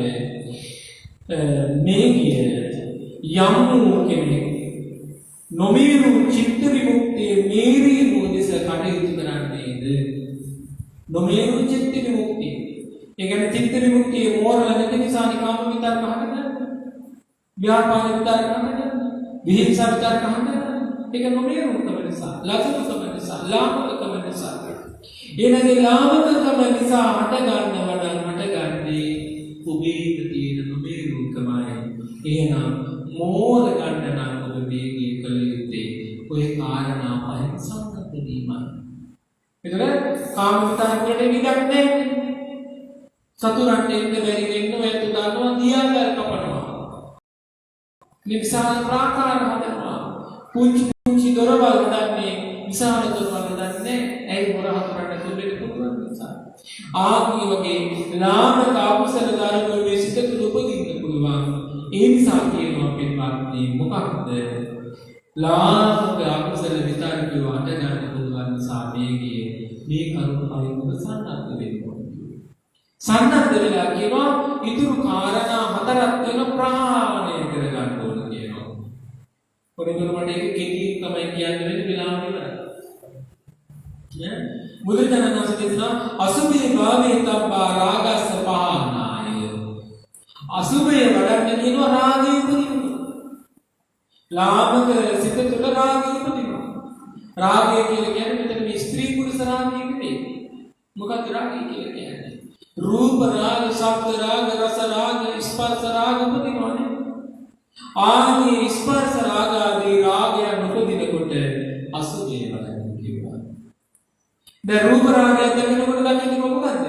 [SPEAKER 2] මේ කිය යම් කෙනෙක් නොමීරු චිත්ත විමුක්තිය මේරීමු දෙස කටයුතු කරන්නේද? නොමීරු චිත්ත විමුක්තිය. ඒ කියන්නේ චිත්ත විමුක්තිය මෝරල නැති නිසා නිකාම විතර කහකට ව්‍යාපාර විතර කහකට විහිංසා විතර කහකට ඒක නොමීරුකම නිසා, ලක්ෂණකම නිසා, ලාභකම නිසා. එනගේ ලාභකම නිසා හටගන්නේ ඔබේ තියෙන නොමීරුකමයි. එහෙනම් මෝර ගන්න නම් ඔබ මේකේ කළ යුත්තේ ඔය කාරණා පහෙන් සංගත වීමයි. ඒතර කාම විතරකට විදක් නැහැ. සතුරන්ට එන්න බැරි වෙන්න ඔයත් දානවා දියාගල් කපනවා. විශාල ප්‍රාකාර හදනවා. පුංචි දොරවල් හදන්නේ විශාල දොරවල් හදන්නේ ඇයි මොර හතරට තුලෙට පුළුවන් නිසා. ආදී වගේ ලාමක අකුසල ධර්ම මේ සිත තුළ උපදින්න පුළුවන්. ඒ නිසා කියනවා පින්වත්නි මොකක්ද? ලාමක අකුසල විතරකව හට ගන්න පුළුවන් නිසා මේ කරුණ පරිපූර්ණ සන්නද්ධ වෙන්න ඕනේ. සන්නද්ධ වෙලා කියනවා ඊතුරු කාරණා හතරක් වෙන ප්‍රහාණය කර ගන්න ඕන කියනවා. පොඩිදුර මට ඒක කෙටි තමයි කියන්න වෙන්නේ වෙලාව ඉවරයි. නේ? බුදුරජාණන් වහන්සේ කියනවා අසුභේ භාවේ තබ්බා රාගස්ස පහනාය. අසුභය වඩන්න කියනවා රාගය උපදිනවා. ලාභක සිත තුළ රාගය උපදිනවා. රාගය කියලා කියන්නේ මෙතන මේ ස්ත්‍රී පුරුෂ රාගය නෙවෙයි. මොකක්ද රාගය කියලා කියන්නේ? රූප රාග, ශබ්ද රාග, රස රාග, ස්පර්ශ රාග උපදිනවානේ. ආදී ස්පර්ශ රාග ආදී රාගයන් උපදිනකොට අසුභය වඩන්න කියනවා. දැන් රූප රාගය දකිනකොට දකින්නේ මොකක්ද?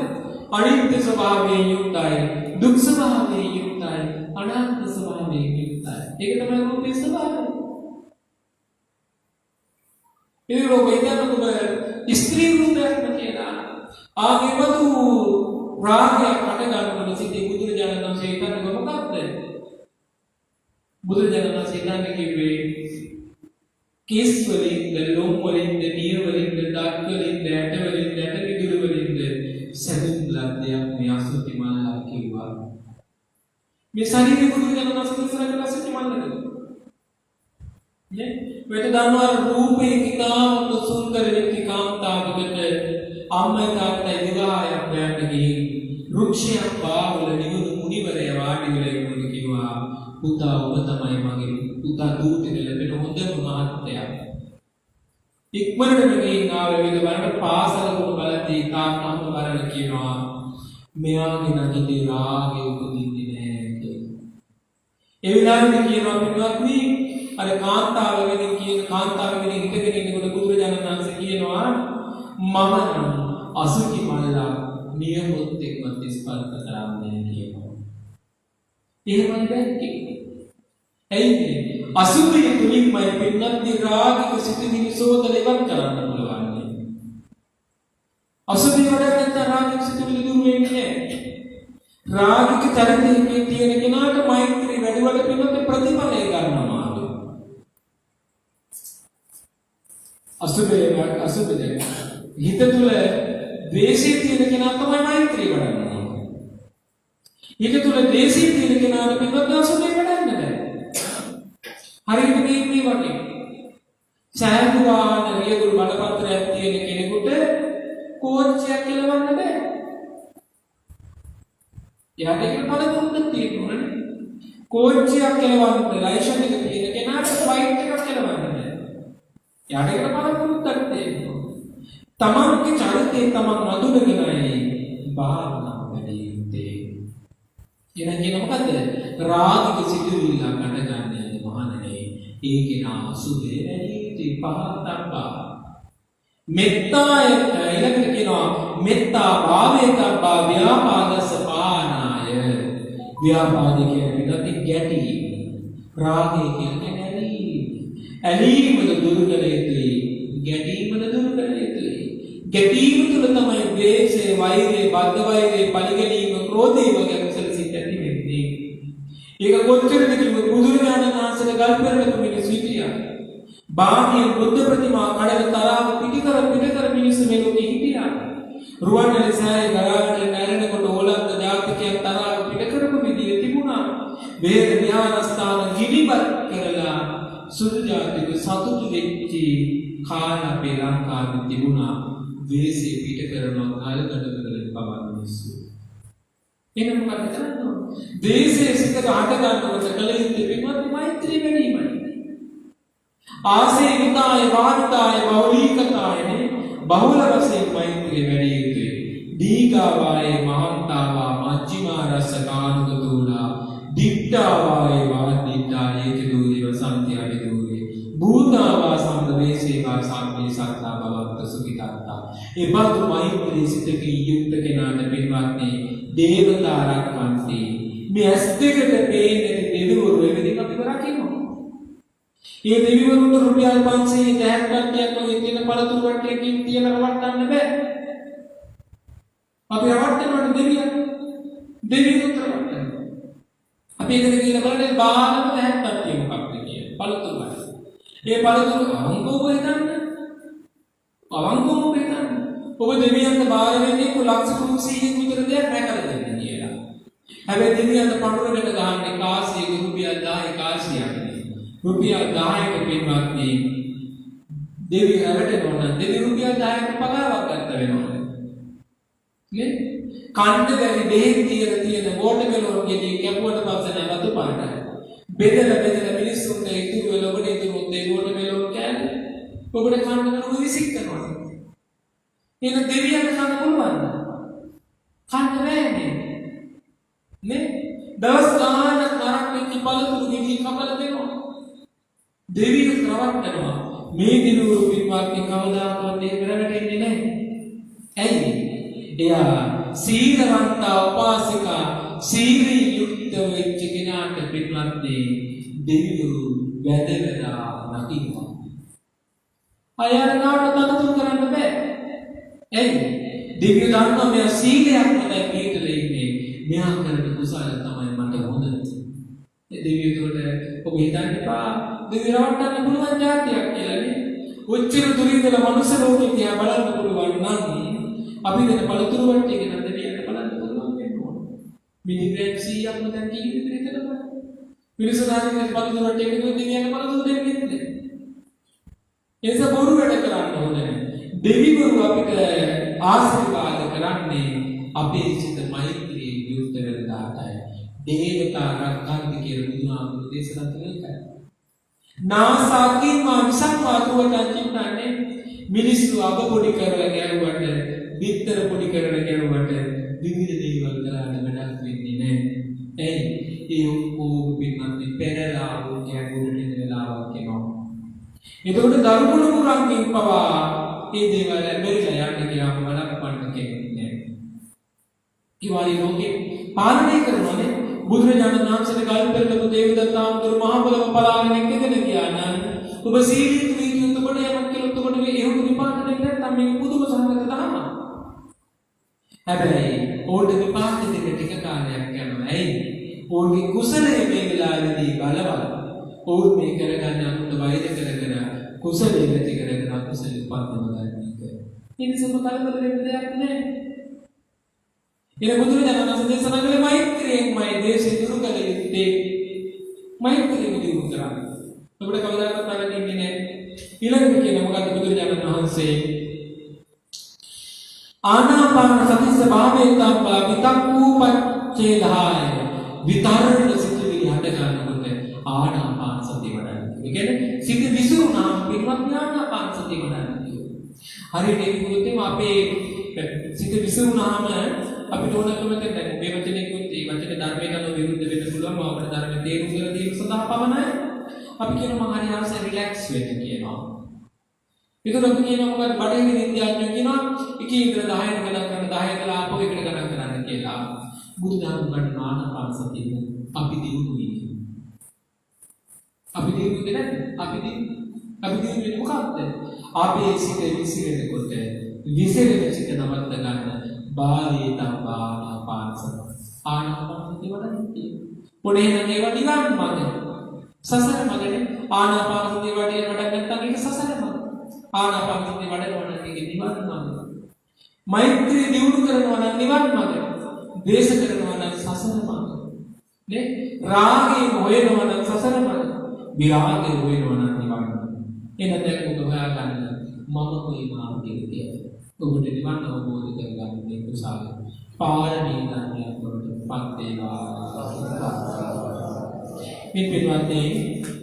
[SPEAKER 2] අනිත්‍ය ස්වභාවයෙන් යුක්තයි, දුක් ස්වභාවයෙන් යුක්තයි, අනාත්ම ඒක තමයි රූපේ ස්වභාවය. ඒ රූපේ තමයි ස්ත්‍රී රූපයක් කියලා. ආගේවතු රාගය කඩ ගන්නකොට සිටි බුදුරජාණන් වහන්සේ හිතන්නේ මොකක්ද? බුදුරජාණන් වහන්සේ හිතන්නේ කිව්වේ කිස් වලින්ද, ලොම් වලින්ද, නිය වලින්ද, දත් වලින්ද, ඇට වලින්ද, ඇට විදුලි වලින්ද සැදුම් ලද්දයක් මේ අසුති මල්ලා කිව්වා. මේ ශරීරය බුදුරජාණන් වහන්සේ ඉස්සරහට අසුති මල්ලද? නේ? මෙතන දන්නවා රූපේ කිනාම සුන්දර වෙච්ච කාන්තාවකට අම්මයි තාත්තයි විවාහයක් යන්න ගිහින් රුක්ෂයක් පාවල නිවුණු මුනිවරය වාඩි වෙලා ඉන්න කිව්වා පුතා ඔබ තමයි මගේ පුතා දූතෙ ලැබෙන හොඳම මහත්තයා. ඉක්මනට ගිහින් ආවේ විද බලන්න පාසලකට බලද්දී තාත්තම බලන කියනවා මෙයාගේ නැගිටි රාගය උපදින්නේ නැහැ කියලා. ඒ විලාසෙ කියනවා පිටවත්නි අර කාන්තාව වෙනින් කියන කාන්තාව වෙනින් හිටගෙන ඉන්නකොට බුදුරජාණන් වහන්සේ කියනවා මම අසුචි මල්ලා නියමොත් එක්කත් ස්පර්ශ කරන්නේ කියනවා. එහෙමයි දැක්කේ. ඇයි අසුචි තුලින්මයි පින්නත් රාගික සිතිවිලි සෝදල ඉවත් කරන්න පුළුවන්. අසුචි වලට නැත්නම් රාගික සිතිවිලි දුර වෙන්නේ නැහැ. රාගික චරිතයේ තියෙන කෙනාට මෛත්‍රී වැඩිවට පින්නත් ප්‍රතිඵලය ගන්නවා. අසුබේ හිත තුළ ද්වේෂය තියෙන කෙනා තමයි මෛත්‍රී වඩන්නේ. හිත තුළ ද්වේෂය තියෙන කෙනාට පිටවත් අසුබේ වඩන්න බෑ. හරියට මේ වගේ සෑහුවාන රියදුරු බලපත්‍රයක් තියෙන කෙනෙකුට කෝච්චියක් කෙලවන්න බෑ. එයාට ඒක පළතුරුක් තියෙනවා නේ. කෝච්චියක් කෙලවන්න ලයිසන් එක තියෙන කෙනාට ෆ්ලයිට් එකක් කෙලවන්න බෑ. යාඩේකට බලපෑමක් තියෙනවා. තමන්ගේ චරිතේ තමන් අඳුනගෙනයි භාවනා වැඩිත්තේ. එන කියන මොකද? රාගික සිතුවිල්ල කඩගන්නේ මහණනේ. ඒකේ නා අසුබේ වැඩිත්තේ පහතම්බා. මෙත්තාය ඊළඟට කියනවා මෙත්තා භාවේතබ්බා ව්‍යාපාදස පානාය. ව්‍යාපාද කියන්නේ විගති ගැටි. රාගය කියන්නේ ඇලීමද දුරු කළ යුතුයි, ගැටීමද දුරු කළ යුතුයි. ගැටීම තුළ තමයි ද්වේෂය, වෛරය, බද්ධ වෛරය, පරිගැනීම, ක්‍රෝධය වගේ කුසල සිත් ඇති වෙන්නේ. ඒක කොච්චරද කිව්වොත් බුදුරජාණන් වහන්සේලා ගල්පෙරට මිනිස්සු හිටියා. බාහිර බුද්ධ ප්‍රතිමා කඩල තරාව පිටිකර මිනිස්සු මේ ලෝකෙ හිටියා. රුවන්වැලි සෑය ගලාගෙන නැරෙනකොට ඕලන්ද ජාතිකයන් තරාව පිටකරපු විදිය තිබුණා. වේද විහාරස්ථාන ගිනිබත් කරලා සුදු ජාතික සතුටු වෙච්චි කාල අපේ ලංකාවේ තිබුණා. වේසේ පිට කරනවා කාලකඩ කරලා පවන්න මිනිස්සු. එනම් මොකද කරන්නේ? දේශයේ සිට ආට ගන්නකොට කල යුත්තේ වෙනවත් මෛත්‍රී වැඩිමයි. ආසේ විතාය වානිතාය බෞලීකතායනේ බහුල වශයෙන් මෛත්‍රී වැඩි යුතුයි. දීඝාවාය මහන්තාවා මජ්ක්‍ධිමා රස කානුකතෝලා දිට්ඨාවාය වාදිට්ඨායේ දූරිව සම්ත්‍යාවේ දූරේ භූතාවා සම්දේශේකා සම්මේ සත්තා බවත්ත සුඛිතාත්තා. ඒ බඳු මෛත්‍රී සිතකී යුක්ත කෙනාට පින්වත්නි දේවතා රක්වන්ති. මේ ඇස් දෙකට පේන දෙවිවරු එවෙදින් අපිව රකින්නවා. ඒ දෙවිවරුන්ට රුපියල් 500 60ක් වගේ තියෙන පළතුරු වට්ටියකින් තියලා රවට්ටන්න බෑ. අපි රවට්ටනකොට දෙවියන් රවට්ටනවා. අපි ඒකට කියන බලන්නේ බාහම 60ක් මොකක්ද කියන්නේ පළතුරු වල. ඒ පළතුරු අවංකව හිතන්න. අවංකවම හිතන්න. ඔබ දෙවියන්ට බාර වෙන්නේ ලක්ෂ 300ක් විතර දෙයක් රැකලා දෙන්න කියලා. හැබැයි දෙවියන්ට පඬුරකට ගහන්නේ කාසියක රුපියල් 10 කාසියක්. රුපියල් 10ක පින්වත්නි දෙවියන් රැවටෙනවා නම් දෙවි රුපියල් 10ක පගාවක් ගන්න වෙනවා. නේ? කණ්ඩ බැරි දෙහෙන් තියෙන වෝටර්මෙලන් ගෙඩිය කැපුවට පස්සේ නෑ වතු පාටයි. බෙදලා මිනිස්සුන්ට ඉතුරු වෙලා ඔබට ඉතුරු ඒ වෝටර්මෙලන් කෑල්ල ඔබට කන්න කන විසික් කරනවා. එන දෙවියන්ට කන්න පුළුවන්ද? කන්න බෑනේ. නේ? දවස් ගානක් නරක වෙච්ච පළතුරු ගෙඩිය කපලා දෙනවා. දෙවියන් රවට්ටනවා. මේ දිනුවරු පින්වත්නි කවදාකවත් ඒක රැවටෙන්නේ නැහැ. ඇයි? එයා සීලවන්ත උපාසිකා සීලී යුක්ත වෙච්ච කෙනාට පින්වත්නි දෙවියෝ වැද වැදා නකිනවා. අයරනාට තනතුරු කරන්න බෑ. එයි දෙවියෝ දන්නවා මෙයා සීලයක් නැති පිටුල ඉන්නේ. මෙයා කරන කුසල තමයි මට හොඳ. ඒ දෙවියෝ උඩට ඔබ හිතන්න එපා දෙවියෝ රවට්ටන්න පුළුවන් જાතියක් කියලා නේ. උච්චර දුරින්දලා මනුස්ස ලෝකේ තියා බලන්න පුළුවන් නම් අපි දෙන පළතුරු වට්ටියක නම් දෙවියන්ට බලන්න පුළුවන් වෙන්න ඕන. මිලිග්‍රෑම් 100ක්ම දැන් කී විතරද බලන්න. මිනිස්සුන්ගේ පළතුරු වට්ටියක දෙවියන්ට පළතුරු දෙන්නේ නැහැ. එස බොරු වැඩ කරන්න ඕනේ. දෙවිවරු අපිට ආශිර්වාද කරන්නේ අපේ සිත මෛත්‍රී යුක්ත වෙලාටයි. දේවතා රක්ඛන්ති කියලා බුදුහාමුදුරු දේශනා කළා. නාසාකින් මාංශක් මාතුවටන් චින්නන්නේ මිනිස්සු අබ පොඩි කරලා ගැරුවට විතර පොඩි කරලා ගැරුවට විවිධ දේවල් කරාට වැඩක් වෙන්නේ නැහැ. ඒ ඔක්කොම පින්නත් පෙරලා ගැඹුරට එන වෙලාවක් එනවා. එතකොට දරුණු මුරන්ගෙන් පවා මේ දේවල් බැරිලා යන්න ගියාම වළක්වන්න කෙනෙක් නැහැ. ඒ වගේ ලෝකේ පාලනය කරනවානේ බුදුරජාණන් වහන්සේ ගල් පෙරළපු දේවදත්තාම්තුරු මහ පොළව පලාගෙන එක්කගෙන ගියා නම් ඔබ සීලීත් වීතියුත් කොට යමක් කියලා උතකොට මේ එහෙම විපාක දෙන්නේ නැත්නම් මේක පුදුම සංගත තමයි. හැබැයි ඕඩ විපාක දෙක ටික කාලයක් යනවා. ඇයි? ඕන්ගේ කුසලයේ මේ වෙලාවේදී බලවත්. ඕන් මේ කරගන්න අනුන්ට වෛර කරගෙන කුසලයේ නැති කරගෙන අකුසලෙ උපන්නව ගන්න එක. ඉතින් කලබල වෙන්න දෙයක් නැහැ. ඉතින් බුදුරජාණන් වහන්සේ දේශනා කළේ මෛත්‍රියෙන්මයි දේශේ දුරු කළ යුත්තේ. මෛත්‍රිය මුදින් කරන්නේ. ඔබට කවදාකවත් බලන්න ඉන්නේ නැහැ. ඊළඟට කියන මොකද්ද බුදුරජාණන් වහන්සේ ආනාපාන සති ස්වභාවයෙන් තබ්බා විතක්කූපච්ඡේදාය විතරණ සිතුවිලි හට ගන්නකොට ආනාපාන සතිය වඩන්න. ඒ කියන්නේ සිත විසිරුණාම පිටවත් ආනාපාන සතිය වඩන්න. හරියට ඒක කිව්වොත් අපේ සිත විසිරුණාම අපිට ඕනකම දැන් මේ වචනේ කිව්වොත් ඒ වචනේ ධර්මයට අනුව විරුද්ධ වෙන්න පුළුවන්. අපිට ධර්මයේ තේරුම් ගන්න දීම සඳහා පමණයි. අපි කියනවා මම හරි ආසයි රිලැක්ස් වෙන්න කියනවා. ඒකට අපි කියනවා මොකද බඩේ විද්‍යාඥයෝ කියනවා එකේ ඉඳලා 10ට ගණන් කරන 10 ඉඳලා ආපහු එකට ගණන් කරන්න කියලා. බුදුදහම ගන්න ආනාපාන සතිය අපි දිනුනේ. අපි දිනුනේ නැද්ද? අපි දිනුනේ මොකක්ද? අපේ සිත විසිරෙනකොට විසිරෙන සිත නවත්ත ගන්න බාලී තබ්බානාපාන සතිය. ආනාපාන සතිය වඩන්නේ. පොඩේ නම් ඒවා නිවන් මාර්ගය. සසර මාර්ගනේ ආනාපාන සතිය වඩේ නැත්නම් ඒක සසර මාර්ගය. ආනාපාන සතිය වඩනවා නම් ඒක නිවන් මාර්ගය. මෛත්‍රී දියුණු කරනවා නම් නිවන් මාර්ගය. ද්වේෂ කරනවා නම් සසර මාර්ගය. නේ? රාගය හොයනවා නම් සසර මාර්ගය. විරාගය හොයනවා නම් නිවන් මාර්ගය. එනද ඔබ හොයාගන්න මම කොයි මාර්ගයේද කියලා. ඔබට නිවන් අවබෝධ කරගන්න මේ කුසල පාරමී ධර්මයක් වලටපත් වේවා. මේ පිටවත්නි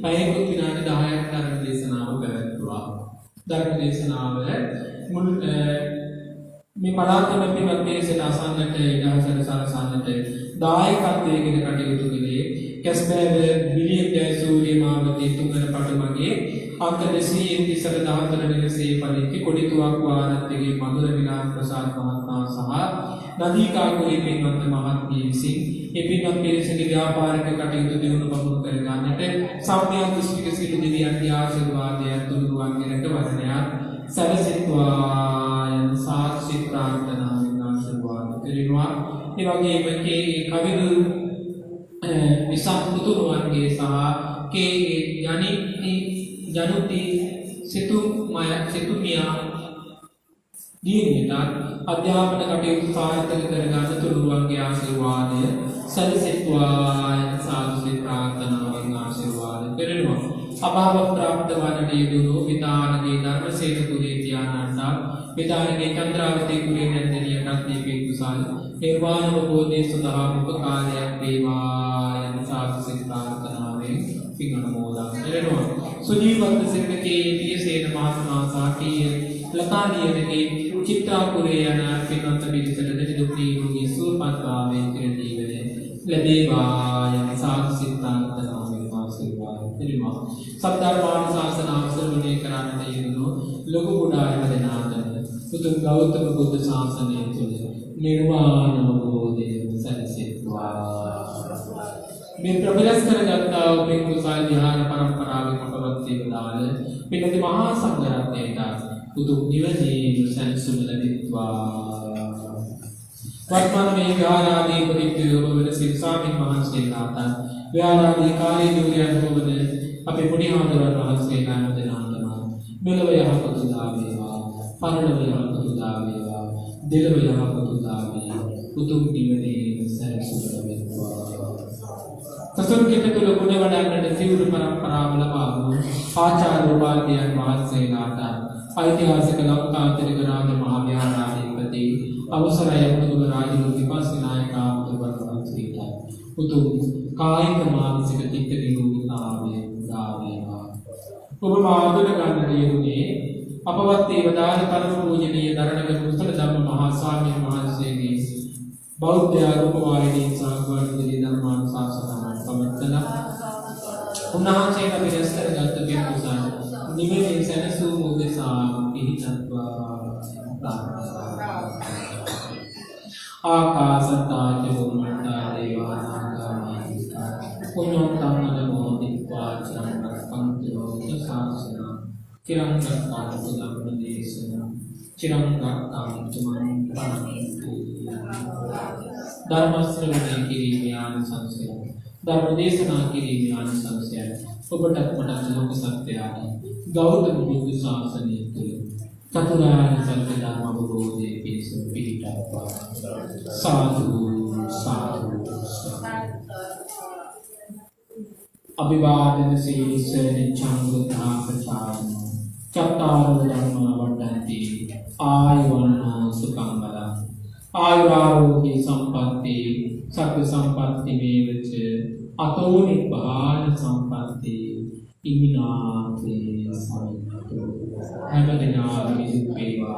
[SPEAKER 2] පැයකට විනාඩි 10ක් ධර්ම දේශනාව කරත්වා. ධර්ම දේශනාව මුල් මේ පරාක්‍රම පිටවත් පිරිසට අසන්නට ඉඩහසල සලසන්නට දායකත්වයෙන් කටයුතු කළේ කැස්බෑව බිලියන් ජයසූරිය මාවතී තුංගන පටුමගේ අංක 234 නිවසේ පරිච්ඡේ කොඩිතුවක් වාරත්ගේ මధుර විලාස ප්‍රසාද් මහත්මයා සහ නදීකාකුලේ පින්වත් මහත්මිය විසින් ඒ පින්වත් පිරිසගේ ව්‍යාපාරික කටයුතු දියුණු පමුණු කර ගන්නට සම්මිය දෘෂ්ටික සිළු දෙවියන්ගේ ආශිර්වාදය තුරුරුවන්ගේ රැකවරණයක් සැලසෙත්වා යන සාක්ෂි ප්‍රාර්ථනාවෙන් ආශිර්වාද කරනවා. ඒ වගේම කේ කවිදු විසම්පුතුරුවන්ගේ සහ කේ ජනුති සිතුමියා දීනිට අධ්‍යාපන කටයුතු සාර්ථක කරගන්න තුරුරුවන්ගේ ආශිර්වාදය සැලසෙත්වා යන සාක්ෂි ප්‍රාර්ථනාවෙන් ආශිර්වාද කරනවා. අභාව ප්‍රාප්ත වන්නට යෙදුණු විතානගේ ධර්මසේන කුලේ තියානන්ට විතානගේ චන්ද්‍රාවතී කුලේ නැන්දනියටත් දීපේ කුසල් නිර්වාණ අවබෝධයේ සඳහා උපකාරයක් වේවා යන සාක්ෂි ප්‍රාර්ථනාවෙන් පින් අනුමෝදන් කරනවා. සුජීවන්ත සිරිතේ පියසේන මහත්මයා සාකී ලතානියගේ චිත්‍රාපුරේ යන පින්වන්ත පිරිසට දෙවිදුක් නිරෝගී සුවපත් වාමේ කියන ජීවනයේ ලැබේවා යන සාක්ෂි ප්‍රාර්ථනාවෙන් ආශිර්වාද කරනවා. සද්ධර්මාන ශාසන අවසරණය කරන්නට යෙදුණු ලොකු කුඩා දෙනාට උතුම් ගෞතම බුද්ධ ශාසනය තුළ නිර්වාණ අවබෝධය සැලසෙත්වා. මේ ප්‍රබලස් කරගත්තා වූ මේ කුසල් විහාර පරම්පරාවේ අපවත් වේදාල පිළිති මහා සංඝරත්නයට උතුම් නිවනේ සැනසුම ලැබෙත්වා. वर्तमान में विहाराधिपति भवन सिरसामिन महासेनाथ विहाराधिकारी दुर्याभवन अपे पुण्यहांदरन महासेनामदनांतमा मिलवयः पतुदावेवा परलवयः पतुदावेवा दिलवयः पतुदावे उतुम निवने सरसुरवेत्वा ससुर के तुल गुण वडන්නට සිවුරු පරම්පරාව ලබා වූ ආචාර්ය උපාධ්‍යයන් වහන්සේලාට ඓතිහාසික ලංකාන්තරික රාජ මහා විහාරාධිපති අවසරය මුදුම රාජික විපස්සනායකා මුදුවන්සීට උතුම් කායික මානසික චිත්ත නිරෝධතාවය දාවේවා. ඔබ මාර්ගන ගන්නට යෙදුනේ අපවත් දේවදාන පරම පූජනීය දරණගත කුසල ධම්ම මහා ස්වාමීන් වහන්සේගේ බෞද්ධ ආරෝප වාහිනී සාගවර්ධනී ධර්මානුශාසනාවට පවත්වන උන්වහන්සේ අපි රැස් කරගත් පින්කුසල් නිවෙන්නේ සැනසූ උදෙසා පිහිටත්වා ආකාසත්තා චුම්මත්තා දේවානාගාමීස්තා පුඤ්ඤෝත්තම නමෝ දිත්වා චරණක්ඛන්තෝ සාසන චිරං රක්ඛන්තු ධම්මදේශන චිරං රක්ඛන්තු මං පරමේති ධර්ම ශ්‍රවණය කිරීමේ ආනිසංසය ධර්ම දේශනා කිරීමේ ආනිසංසය ඔබට මට ලෝක සත්‍යයට ගෞතම බුදු ශාසනය තුළ චතුරාර්ය සත්‍ය ධර්ම අවබෝධයේ පිණිස පිහිටත්වා. साधु साधु अभिवादन शीर्ष निच्छं बुद्धा प्रचारं चत्तारो धर्मा वर्धन्ति आयुर्वन्नो सुखं बलम् आयुरारोग्य संपत्ति सत्य संपत्ति मेवच अतो निब्बाण संपत्ति इमिनाते समितो हैमदिना विदुपेवा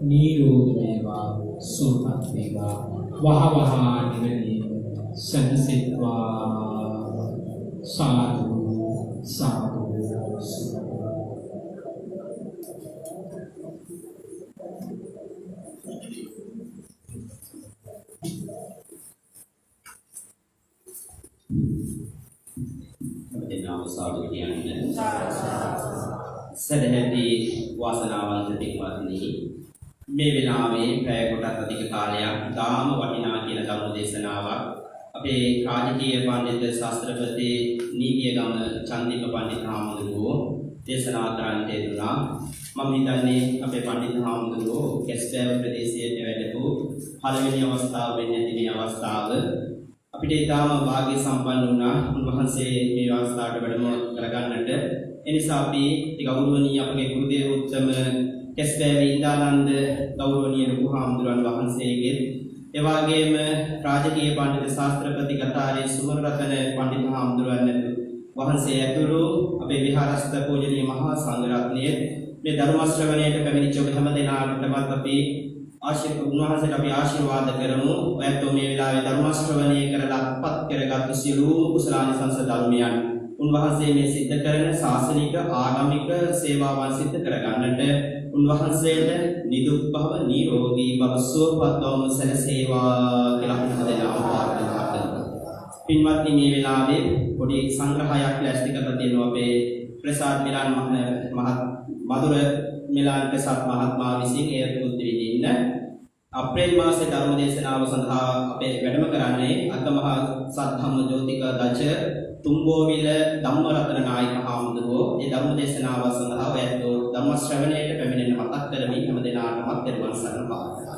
[SPEAKER 2] नीरोधमेवा सुखत्वेवा वह वह निवने सनसित्वा साधु साधु
[SPEAKER 1] साधु सदहती वासनावंत पिंवत्नी මේ වෙලාවේ පැය කොටස් අධික කාලයක් දාම වටිනා කියන ධර්ම දේශනාවක් අපේ රාජකීය පඬිත් ශාස්ත්‍රපති නීතියගම චන්දික පඬිත් හාමුදුරුවෝ දේශනා කරන්නට යෙදුණා. මම හිතන්නේ අපේ පඬිත් හාමුදුරුවෝ කැස්බෑව ප්‍රදේශයේ වැඩපු පළවෙනි අවස්ථාව වෙන්නේ මේ අවස්ථාව. අපිට ඊටාම වාග්ය සම්පන්න වුණා උන්වහන්සේ මේ අවස්ථාවට වැඩම කරගන්නට. එනිසා අපි ගෞරවනීය අපගේ ගුරුදේව උත්තම කැස්බෑවේ ඉන්දානන්ද ගෞරවනීය ලොකු හාමුදුරන් වහන්සේගේ එවාගේම රාජකීය පඬිත් ශාස්ත්‍රපති ගතාරේ සුමරතන පඬිත් හාමුදුරන් වහන්සේ ඇතුළු අපේ විහාරස්ථ පූජනීය මහා සංඝරත්නය මේ ධර්ම ශ්‍රවණයට පැමිණිච්ච ඔබ හැම දෙනාටමත් අපි උන්වහන්සේට අපි ආශිර්වාද කරමු. ඔයත් මේ වෙලාවේ ධර්ම ශ්‍රවණය කරලා අත්පත් කරගත් සියලුම කුසලානිසංස ධර්මයන් උන්වහන්සේ මේ සිද්ධ කරන ශාසනික ආගමික සේවාවන් සිද්ධ කරගන්නට උන්වහන්සේට නිදුක් භව නිරෝගී භව සුවපත් බවම සැලසේවා කියලා හැමදෙනාම ප්‍රාර්ථනා කරනවා. පින්වත්නි මේ වෙලාවේ පොඩි සංග්‍රහයක් ලැස්ති කරලා තියෙනවා අපේ ප්‍රසාද් මිලාන් මధుර මිලාන් ප්‍රසාද් මහත්මයා විසින් ඒ පුත් විදින්න අප්‍රේල් මාසයේ ධර්ම දේශනාව සඳහා අපේ වැඩම කරන්නේ අගමහා සද්ධම්ම ජෝතික දච තුම්බෝවිල ධම්මරතන නායක හාමුදුරුවෝ ඒ ධර්ම දේශනාව සඳහා ඔයත් ධර්ම ශ්‍රවණයට පැමිණෙන මතක් කරමින් හැම දිනාටම පෙරවන් සරණ පාදා.